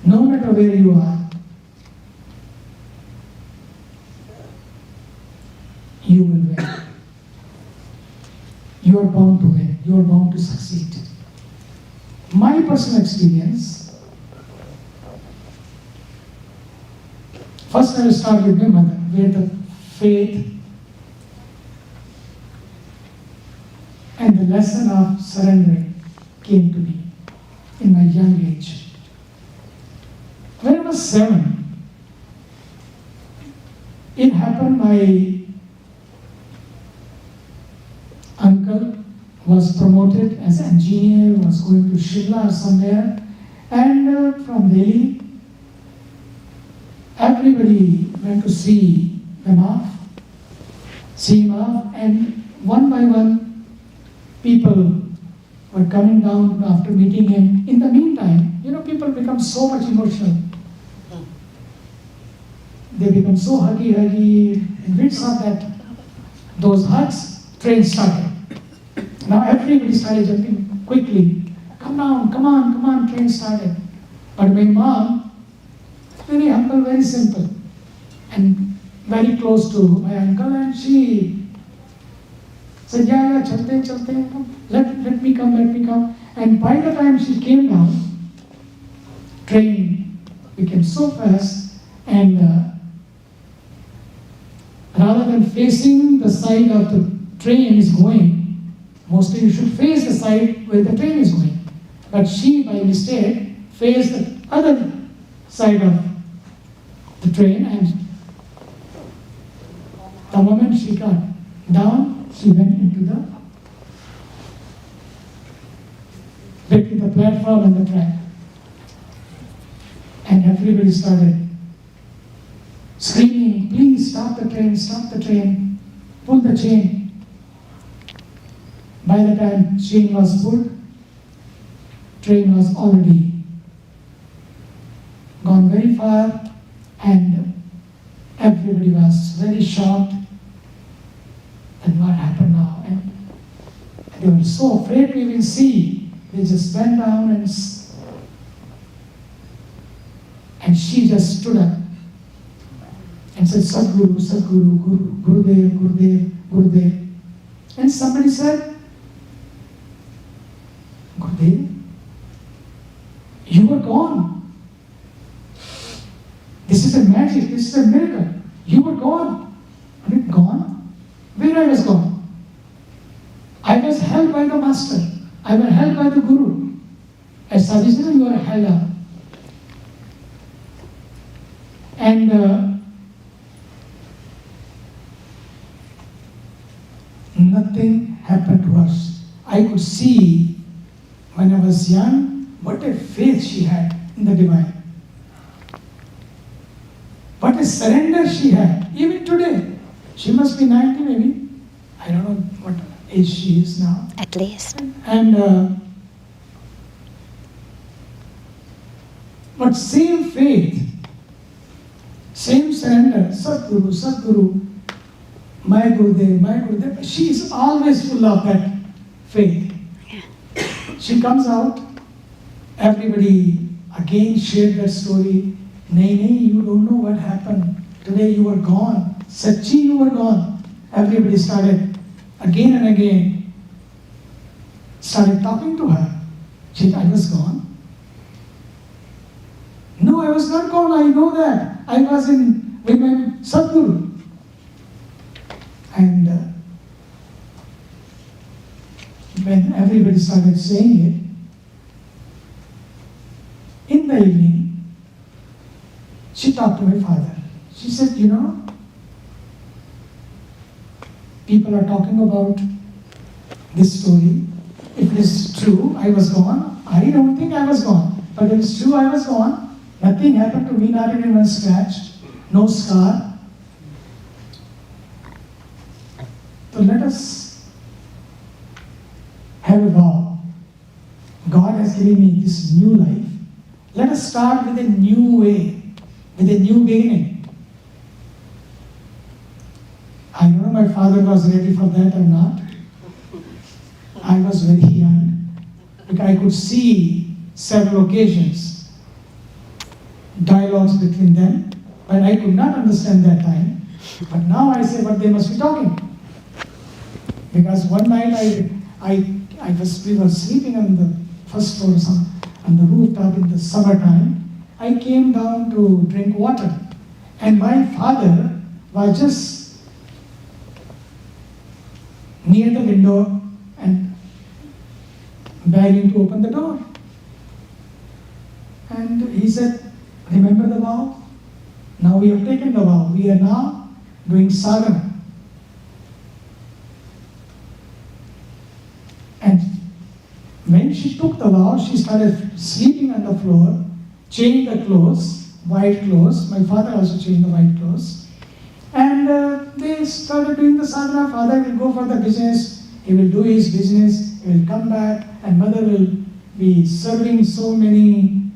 no matter where you are, you will win. You are bound to win. You are bound to succeed. My personal experience, first I will start with my mother, where the faith and the lesson of surrendering came to me in my young age. When I was 7, it happened, my uncle was promoted as engineer, was going to Shimla or somewhere, and from Delhi, everybody went to see him off, and one by one, people were coming down after meeting him. In the meantime, people become so much emotional. They become so huggy, and midst of that, those hugs, train started. Now everybody started jumping quickly. Come down, come on, train started. But my mom, very humble, very simple, and very close to my uncle, and she said, yeah, chalte, let me come. And by the time she came down, train became so fast, and rather than facing the side of the train is going, mostly you should face the side where the train is going. But she, by mistake, faced the other side of the train, and the moment she got down, she went into between the platform and the track. And everybody started screaming, please stop the train, pull the chain. By the time chain was pulled, train was already gone very far, and everybody was very shocked. And what happened now? And they were so afraid to even see. They just went down, and she just stood up and said, Sadguru, Gurudev. And somebody said, Gurudev, you were gone. This is a magic, this is a miracle. You were gone. I mean, gone? Where I was gone? I was held by the master. I was held by the Guru. As Sadhvi said, you are held up. And nothing happened to us. I could see when I was young what a faith she had in the divine. What a surrender she had. Even today, she must be 90 maybe. I don't know what age she is now. At least. And but same faith, same surrender, Sadguru, my Gurudev. She is always full of that faith. She comes out, everybody again shared that story. Nay, you don't know what happened. Today you were gone. Sachi, you were gone. Everybody started again and again, started talking to her. She said, I was gone. No, I was not gone. I know that. I was with my Sadguru. And when everybody started saying it, in the evening, she talked to my father. She said, people are talking about this story. If it is true, I was gone. I don't think I was gone. But if it's true, I was gone. Nothing happened to me, not even one scratch, no scar. So let us have a vow. God has given me this new life. Let us start with a new way. with a new beginning. I don't know my father was ready for that or not. I was very young, but I could see several occasions, dialogues between them, but I could not understand that time. But now I say what they must be talking. Because one night we were sleeping on the first floor on the rooftop in the summertime. I came down to drink water, and my father was just near the window and begging to open the door. And he said, remember the vow? Now we have taken the vow. We are now doing sadhana. And when she took the vow, she started sleeping on the floor, changed the clothes, white clothes. My father also changed the white clothes. And they started doing the sadhana. Father will go for the business. He will do his business. He will come back. And mother will be serving so many,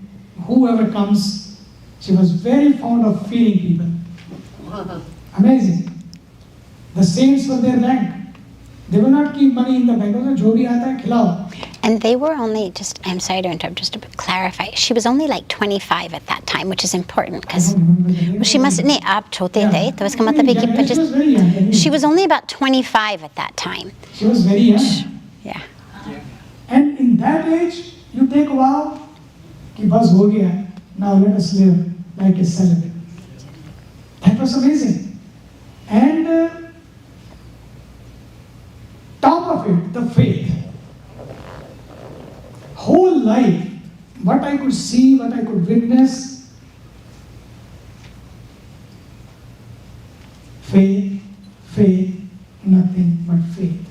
whoever comes. She was very fond of feeding people. Amazing. The saints were their rank. They will not keep money in the bank. Jo bhi aata hai, khilao. And they were only I'm sorry to interrupt, just to clarify. She was only like 25 at that time, which is important because she must, nahi, aap chote the, to iska matlab hai ki She was very young. she was only about 25 at that time. She was very young. Yeah. And in that age, you take a vow, ki bas ho gaya, now let us live like a celibate. That was amazing. And top of it, the faith. Whole life, what I could see, what I could witness, faith, faith, nothing but faith.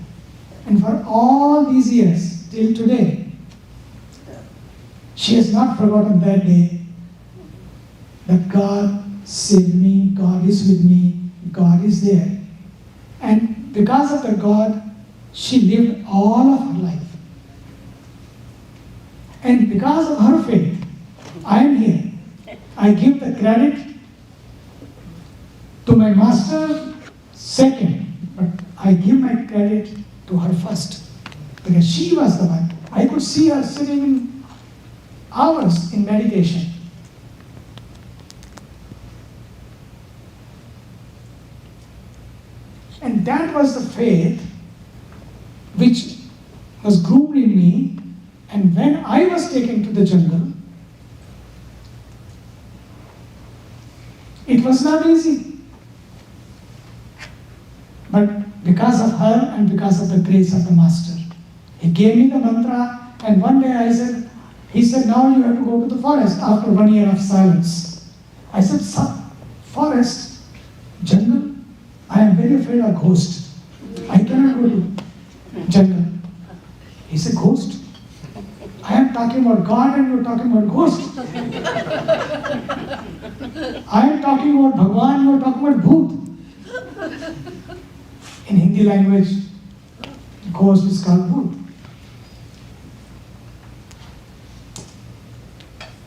And for all these years, till today, she has not forgotten that day that God saved me, God is with me, God is there. And because of the God, she lived all of her life. And because of her faith, I am here. I give the credit to my master second, but I give my credit to her first. Because she was the one. I could see her sitting in hours in meditation. And that was the faith which was groomed in me. And when I was taken to the jungle, it was not easy. But because of her and because of the grace of the Master, he gave me the mantra. And one day he said, now you have to go to the forest after 1 year of silence. I said, forest, jungle, I am very afraid of ghosts. I cannot go to jungle. He said, ghost? I am talking about God and you are talking about ghost. I am talking about Bhagwan, you are talking about Bhoot. In Hindi language, ghost is called Bhoot.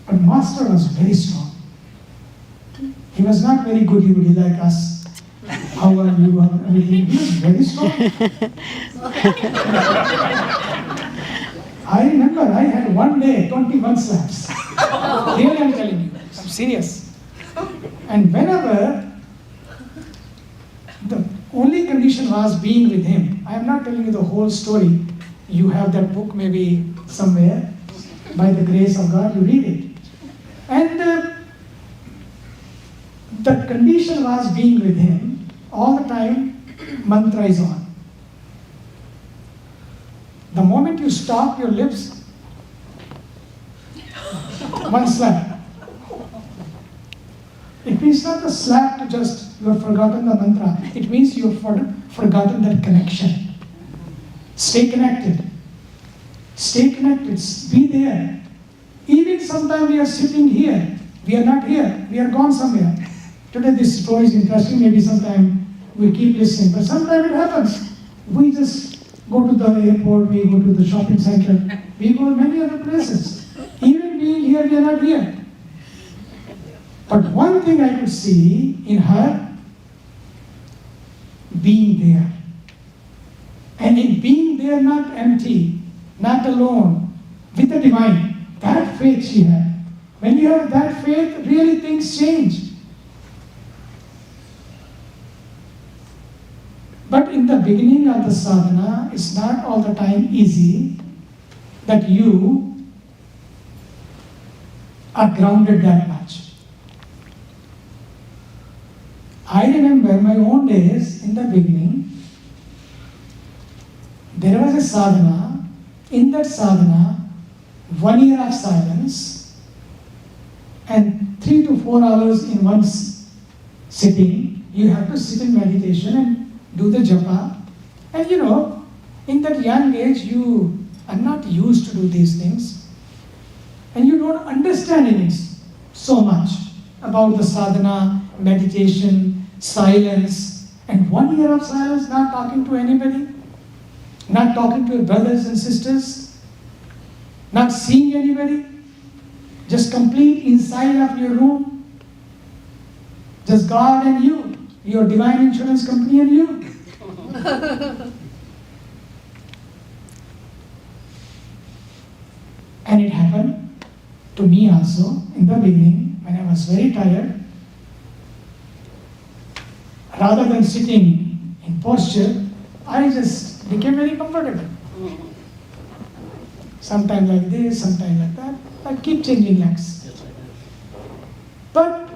But Master was very strong. He was not very goody-goody like us. How are you? Everything. He was very strong. I remember I had one day 21 slaps. Really, I'm telling you. I'm serious. And whenever, the only condition was being with him. I am not telling you the whole story. You have that book maybe somewhere. By the grace of God, you read it. And the condition was being with him. All the time, mantra is on. The moment you stop your lips, one slap. It means not a slap to just, you have forgotten the mantra. It means you have forgotten that connection. Stay connected. Stay connected. Be there. Even sometimes we are sitting here. We are not here. We are gone somewhere. Today this story is interesting. Maybe sometime we keep listening. But sometimes it happens. We just go to the airport, we go to the shopping center, we go to many other places. Even being here, we are not here. But one thing I could see in her, being there. And in being there, not empty, not alone, with the divine. That faith she had. When you have that faith, really things change. But in the beginning of the sadhana, it's not all the time easy that you are grounded that much. I remember my own days in the beginning, there was a sadhana. In that sadhana, 1 year of silence and 3 to 4 hours in one sitting. You have to sit in meditation and do the japa. And in that young age, you are not used to do these things. And you don't understand it so much about the sadhana, meditation, silence. And 1 year of silence, not talking to anybody, not talking to your brothers and sisters, not seeing anybody, just complete inside of your room, just God and you, your divine insurance company and you. And it happened to me also in the beginning when I was very tired. Rather than sitting in posture, I just became very comfortable. Sometimes like this, sometimes like that. I keep changing legs. But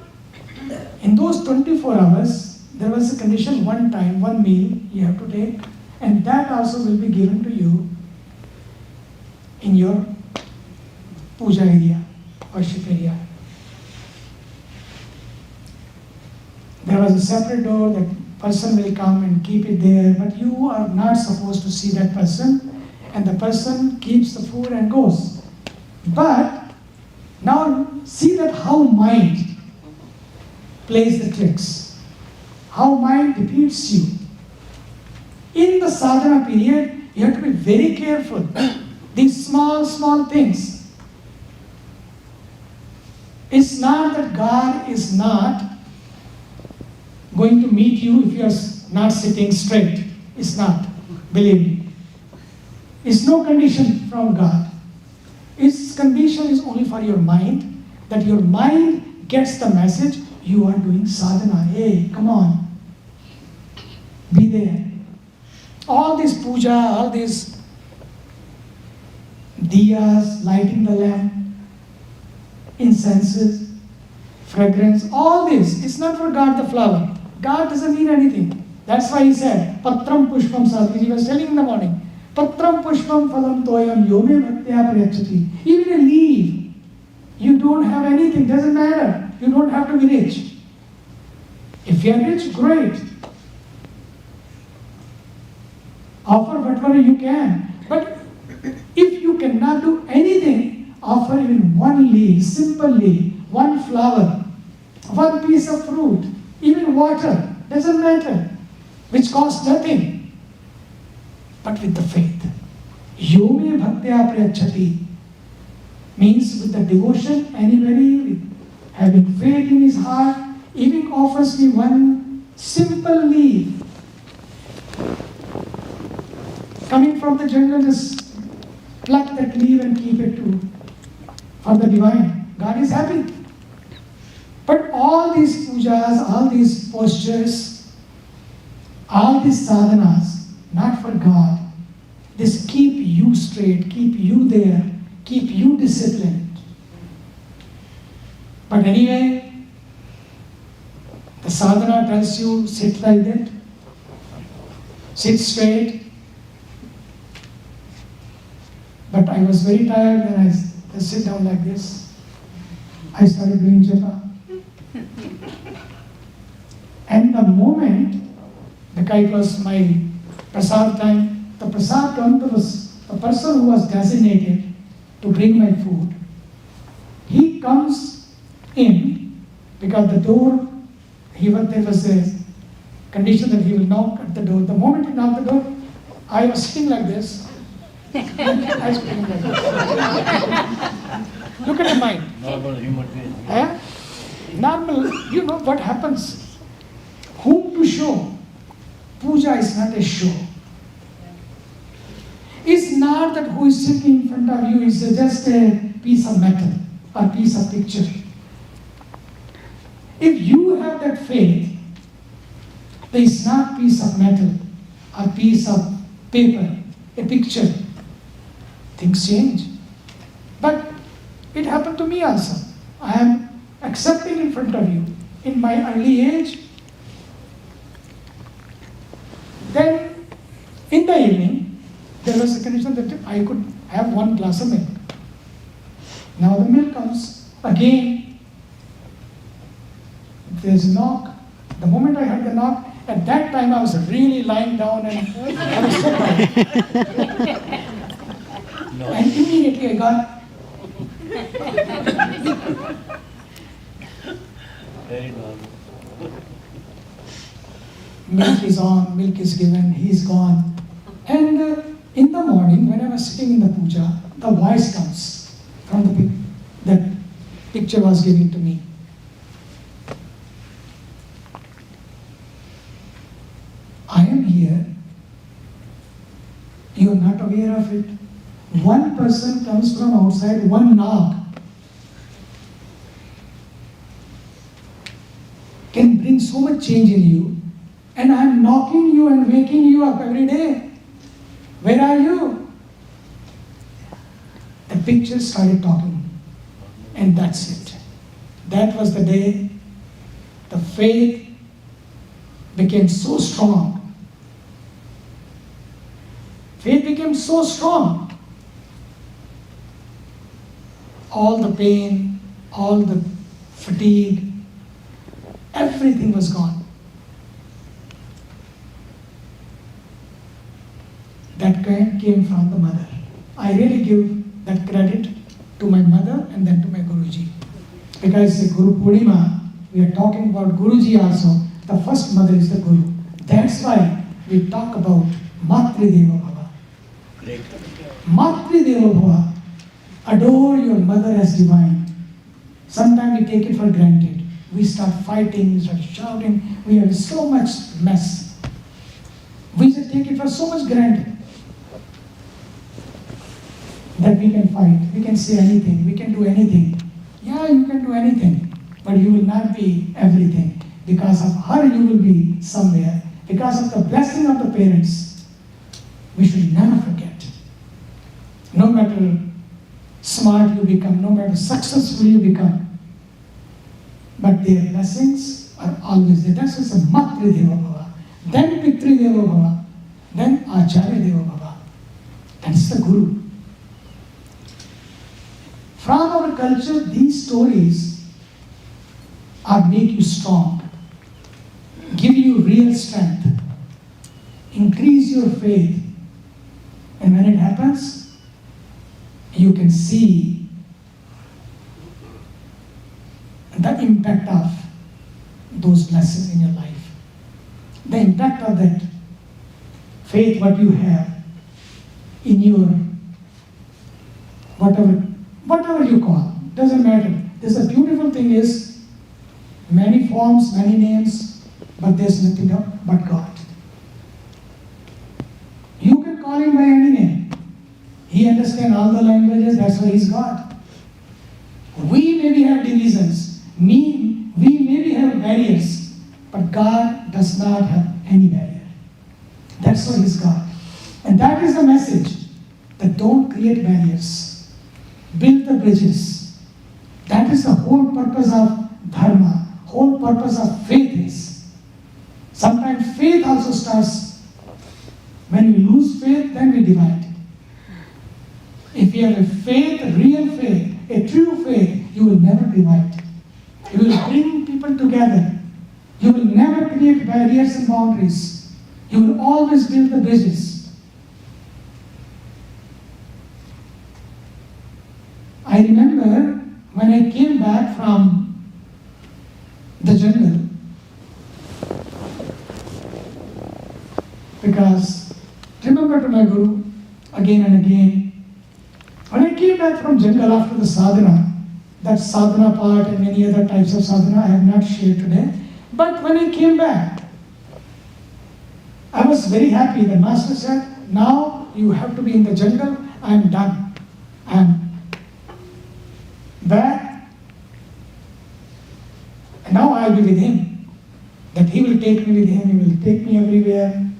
in those 24 hours, there was a condition, one time, one meal you have to take, and that also will be given to you in your puja area, worship area. There was a separate door, that person will come and keep it there, but you are not supposed to see that person, and the person keeps the food and goes. But now see that how mind plays the tricks, how mind defeats you. In the sadhana period, you have to be very careful. These small things. It's not that God is not going to meet you if you are not sitting straight. It's not. Believe me. It's no condition from God. Its condition is only for your mind, that your mind gets the message, you are doing sadhana. Hey, come on. Be there. All this puja, all these diyas, lighting the lamp, incenses, fragrance, all this, it's not for God the flower. God doesn't need anything. That's why he said, Patram Pushpam, Sadhvi was telling in the morning, Patram Pushpam Phalam Toyam Yome Bhaktya Priyachati. Even a leaf, you don't have anything, doesn't matter. You don't have to be rich. If you are rich, great. Offer whatever you can. But if you cannot do anything, offer even one leaf, simple leaf, one flower, one piece of fruit, even water, doesn't matter, which costs nothing. But with the faith. Yome bhaktya priyachati means with the devotion, anybody with having faith in his heart, even offers me one simple leaf. Coming from the jungle, just pluck that leaf and keep it for the divine. God is happy. But all these pujas, all these postures, all these sadhanas, not for God. This keep you straight, keep you there, keep you disciplined. But anyway, the sadhana tells you, sit like that, sit straight. But I was very tired and I just sit down like this. I started doing japa. And the moment, it was my prasad time, the prasad counter was the person who was designated to bring my food. He comes in because the door, there was a condition that he will knock at the door. The moment he knocked the door, I was sitting like this. I was sitting like this. Look at the mind. Normal, you know what happens. Whom to show? Puja is not a show. It's not that who is sitting in front of you is just a piece of metal or piece of picture. If you have that faith, there is not piece of metal or piece of paper, a picture. Things change. But it happened to me also. I am accepting in front of you in my early age. Then in the evening, there was a condition that I could have 1 glass of milk. Now the milk comes again. There's a knock. The moment I heard the knock, at that time I was really lying down and I was so tired. And immediately I got very normal. milk is on, milk is given, he's gone. And in the morning, when I was sitting in the puja, the voice comes from the that picture was given to me. I am here. You are not aware of it. One person comes from outside, one knock can bring so much change in you. And I am knocking you and waking you up every day. Where are you? The picture started talking. And that's it. That was the day the faith became so strong. Faith became so strong. All the pain, all the fatigue, everything was gone. That came from the mother. I really give that credit to my mother and then to my Guruji. Because the Guru Purnima, we are talking about Guruji also. The first mother is the Guru. That's why we talk about Matri Deva Bhava. Great. Matri Deva Bhava. Adore your mother as divine. Sometimes we take it for granted. We start fighting, we start shouting. We have so much mess. We just take it for so much granted that we can fight, we can say anything, we can do anything. Yeah, you can do anything, but you will not be everything. Because of her, you will be somewhere. Because of the blessing of the parents, we should never forget. No matter smart you become, no matter successful you become, but their blessings are always there. That's what's a Matri Deva Bhava, then Pitri Deva Bhava, then Acharya Deva Bhava. That's the Guru. From our culture, these stories are make you strong, give you real strength, increase your faith, and when it happens, you can see the impact of those blessings in your life. The impact of that faith, what you have in your whatever you call, doesn't matter. There's a beautiful thing is many forms, many names, but there's nothing but God. You can call him by any name. He understands all the languages, that's why he's God. We maybe have divisions, we maybe have barriers, but God does not have any barrier. That's why he's God. And that is the message, that don't create barriers. Build the bridges. That is the whole purpose of dharma, whole purpose of faith is. Sometimes faith also starts, when we lose faith, then we divide. If you have a faith, a real faith, a true faith, you will never divide. You will bring people together. You will never create barriers and boundaries. You will always build the bridges. I remember when I came back from the jungle, because remember to my Guru again and again, when I came back from jungle after the sadhana, that sadhana part and many other types of sadhana I have not shared today. But when I came back, I was very happy. The master said, now you have to be in the jungle. I am done. I am back. And now I will be with him. That he will take me with him. He will take me everywhere.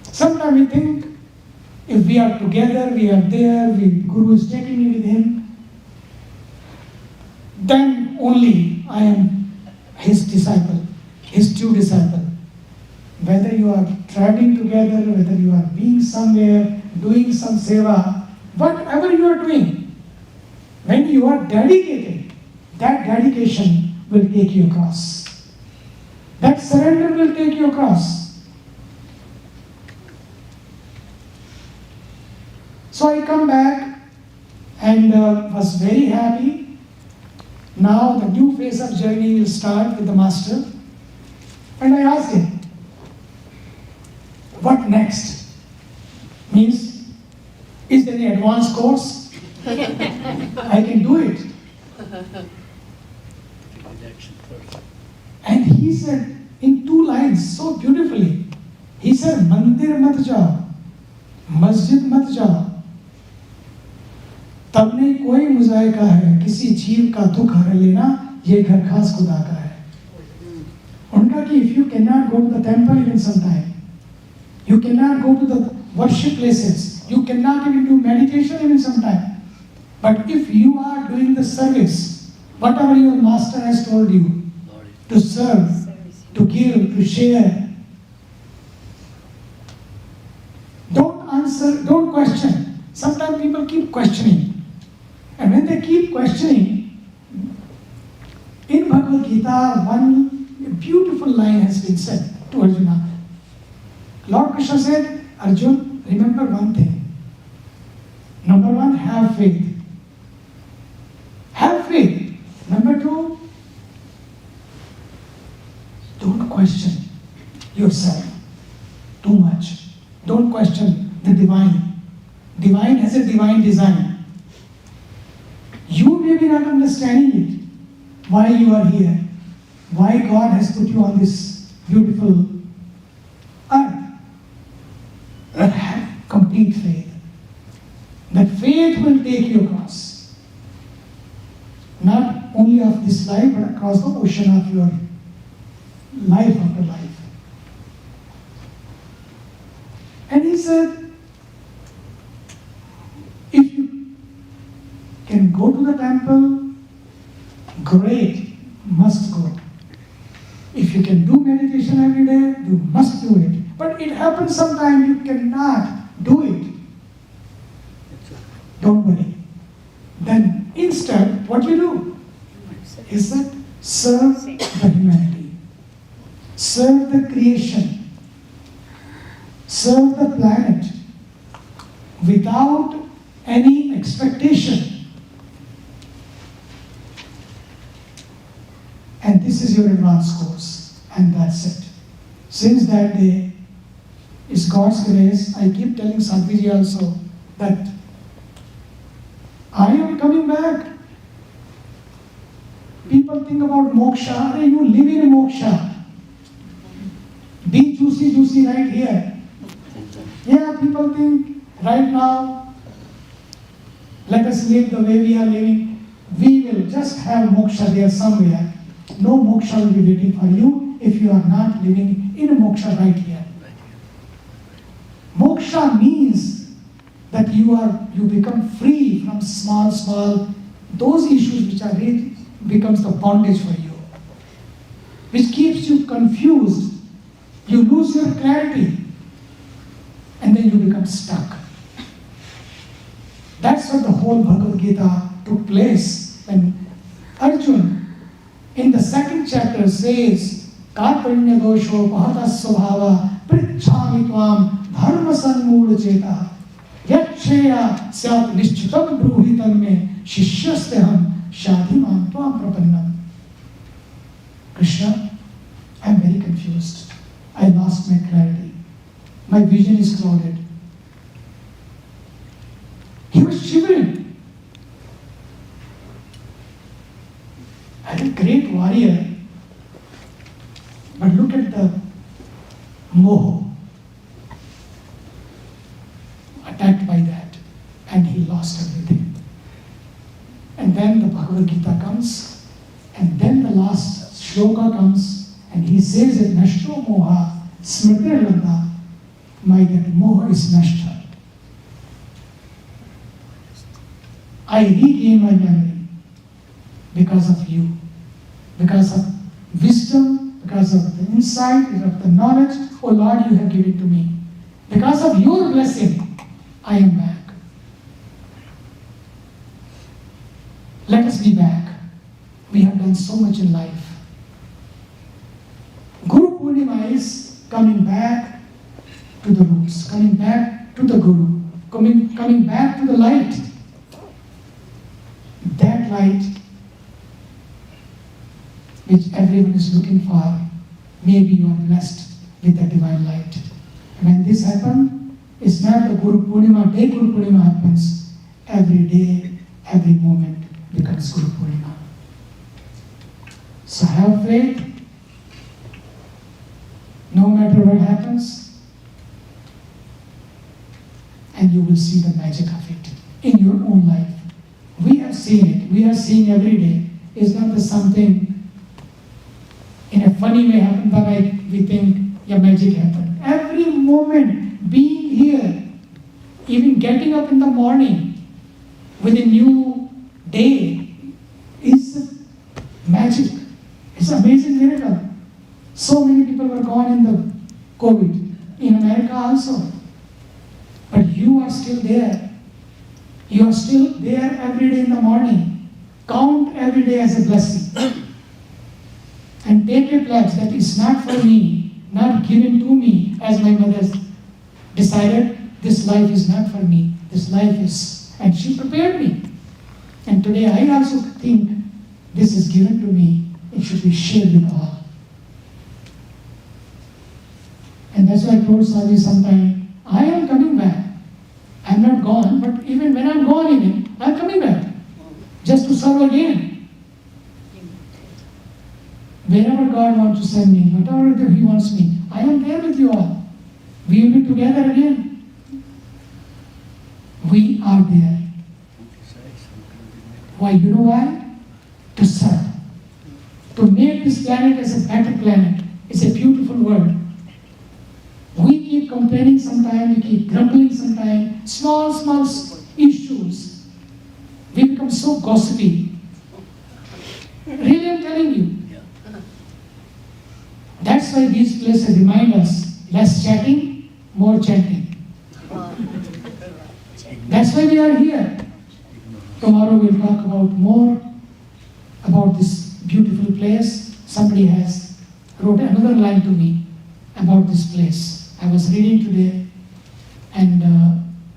Sometimes we think, if we are together, we are there, Guru is taking me with him, then only I am his disciple, his true disciple. Whether you are traveling together, whether you are being somewhere, doing some seva, whatever you are doing, when you are dedicated, that dedication will take you across. That surrender will take you across. So I come back and was very happy. Now the new phase of journey will start with the master. And I asked him, what next? Means, is there any advanced course? I can do it. And he said in 2 lines so beautifully, he said, Mandir mat jao, masjid mat jao. तब नहीं कोई मुजायका है किसी जीव का दुख हर लेना ये घर खास खुदा का है उनका कि if you cannot go to the temple even sometime, you cannot go to the worship places, you cannot even do meditation even sometime, but if you are doing the service, whatever your master has told you, to serve, to give, to share, don't answer, don't question. Sometimes people keep questioning. And when they keep questioning, in Bhagavad Gita, one beautiful line has been said to Arjuna. Lord Krishna said, Arjun, remember one thing. Number 1, have faith. Have faith. Number 2, don't question yourself too much. Don't question the divine. Divine has a divine design. You may be not understanding it, why you are here, why God has put you on this beautiful earth. But have complete faith. That faith will take you across. Not only of this life, but across the ocean of your life after life. And he said, if you can go to the temple, great, must go. If you can do meditation every day, you must do it. But it happens sometimes you cannot do it. Don't worry. Then instead, what you do is that serve the humanity, serve the creation, serve the planet without any expectation. And this is your advanced course, and that's it. Since that day, it's God's grace. I keep telling Sadhviji also that I am coming back. People think about moksha. Hey, you live in moksha. Be juicy right here. Yeah, people think right now, let us live the way we are living. We will just have moksha there somewhere. No moksha will be waiting for you if you are not living in moksha right here. Moksha means that you become free from small, those issues which are really becomes the bondage for you, which keeps you confused. You lose your clarity, and then you become stuck. That's what the whole Bhagavad Gita took place when Arjuna, in the 2nd chapter, says, Karpanya dosho pahata svabhava prichhami tvam dharma sanmula cheta yaksheya syat nishchitam bruhitan me shishyasteham shadhimam tvam prapannam. Krishna, I am very confused. I lost my clarity. My vision is clouded. He was shivering. warrior, but look at the moho, attacked by that, and he lost everything. And then the Bhagavad Gita comes, and then the last shloka comes, and he says that Nashto Moha Smritirlanda, my that moha is nashta. I regain my memory because of you, because of wisdom, because of the insight, because of the knowledge, oh Lord, you have given to me. Because of your blessing, I am back. Let us be back. We have done so much in life. Guru Purnima is coming back to the roots, coming back to the Guru, coming back to the light. That light which everyone is looking for, maybe you are blessed with the divine light. When this happens, it's not the Guru Purnima, day Guru Purnima happens. Every day, every moment becomes Guru Purnima. So have faith, no matter what happens, and you will see the magic of it in your own life. We have seen it. We are seeing every day. It's not that something in a funny way happen, but we think, yeah, magic happened. Every moment, being here, even getting up in the morning with a new day is magic. It's an amazing miracle. So many people were gone in the COVID, in America also. But you are still there. You are still there every day in the morning. Count every day as a blessing. And take a pledge that is not for me, not given to me, as my mother decided, this life is not for me, this life is, and she prepared me. And today I also think this is given to me, it should be shared with all. And that's why I told Sadhvi sometime, I am coming back. I'm not gone, but even when I'm gone even, I'm coming back. Just to serve again. Wherever God wants to send me, whatever He wants me, I am there with you all. We will be together again. We are there. Why? You know why? To serve. To make this planet as a better planet. It's a beautiful word. We keep complaining sometimes, we keep grumbling sometimes, small issues. We become so gossipy. Really, I'm telling you. That's why these places remind us, less chatting, more chanting. That's why we are here. Tomorrow we'll talk about more about this beautiful place. Somebody has wrote another line to me about this place. I was reading today, and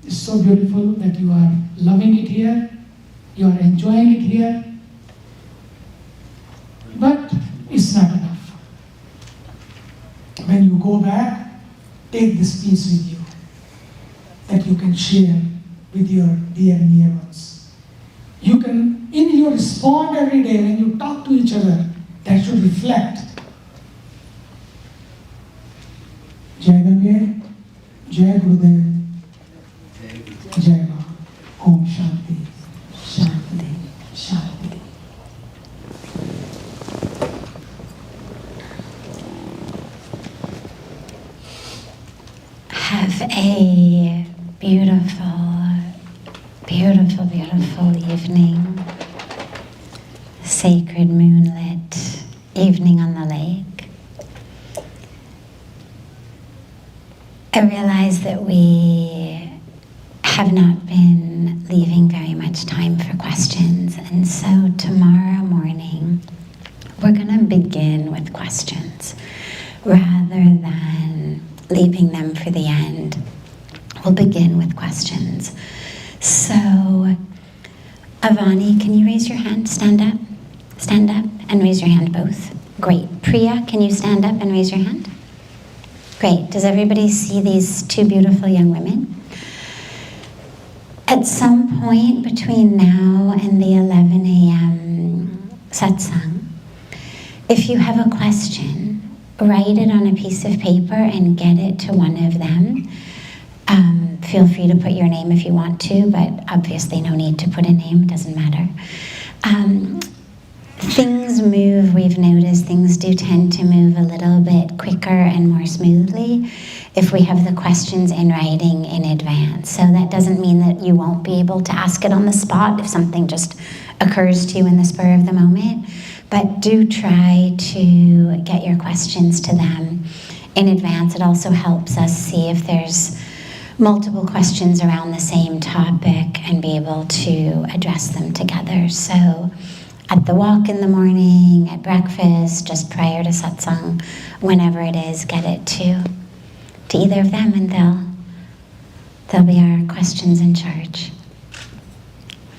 it's so beautiful that you are loving it here, you are enjoying it here, but it's not enough. When you go back, take this peace with you that you can share with your dear and near ones. You can, in your respond every day when you talk to each other, that should reflect. Jai Gange, Jai Gurudev, Jai Ma, Om Shanti, Shanti, Shanti. Have a beautiful, beautiful evening. Sacred moonlit evening on the lake. I realize that we have not been leaving very much time for questions, and so tomorrow morning we're going to begin with questions rather than leaving them for the end. We'll begin with questions. So, Avani, can you raise your hand? Stand up and raise your hand both. Great. Priya, can you stand up and raise your hand? Great. Does everybody see these two beautiful young women? At some point between now and the 11 a.m. satsang, If you have a question, write it on a piece of paper and get it to one of them. Feel free to put your name if you want to, but obviously no need to put a name, doesn't matter. Things move, we've noticed, things do tend to move a little bit quicker and more smoothly if we have the questions in writing in advance. So that doesn't mean that you won't be able to ask it on the spot if something just occurs to you in the spur of the moment. But do try to get your questions to them in advance. It also helps us see if there's multiple questions around the same topic and be able to address them together. So at the walk in the morning, at breakfast, just prior to satsang, whenever it is, get it to either of them, and they'll be our questions in charge.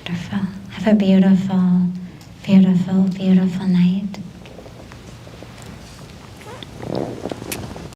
Wonderful. Have a beautiful, beautiful, beautiful night.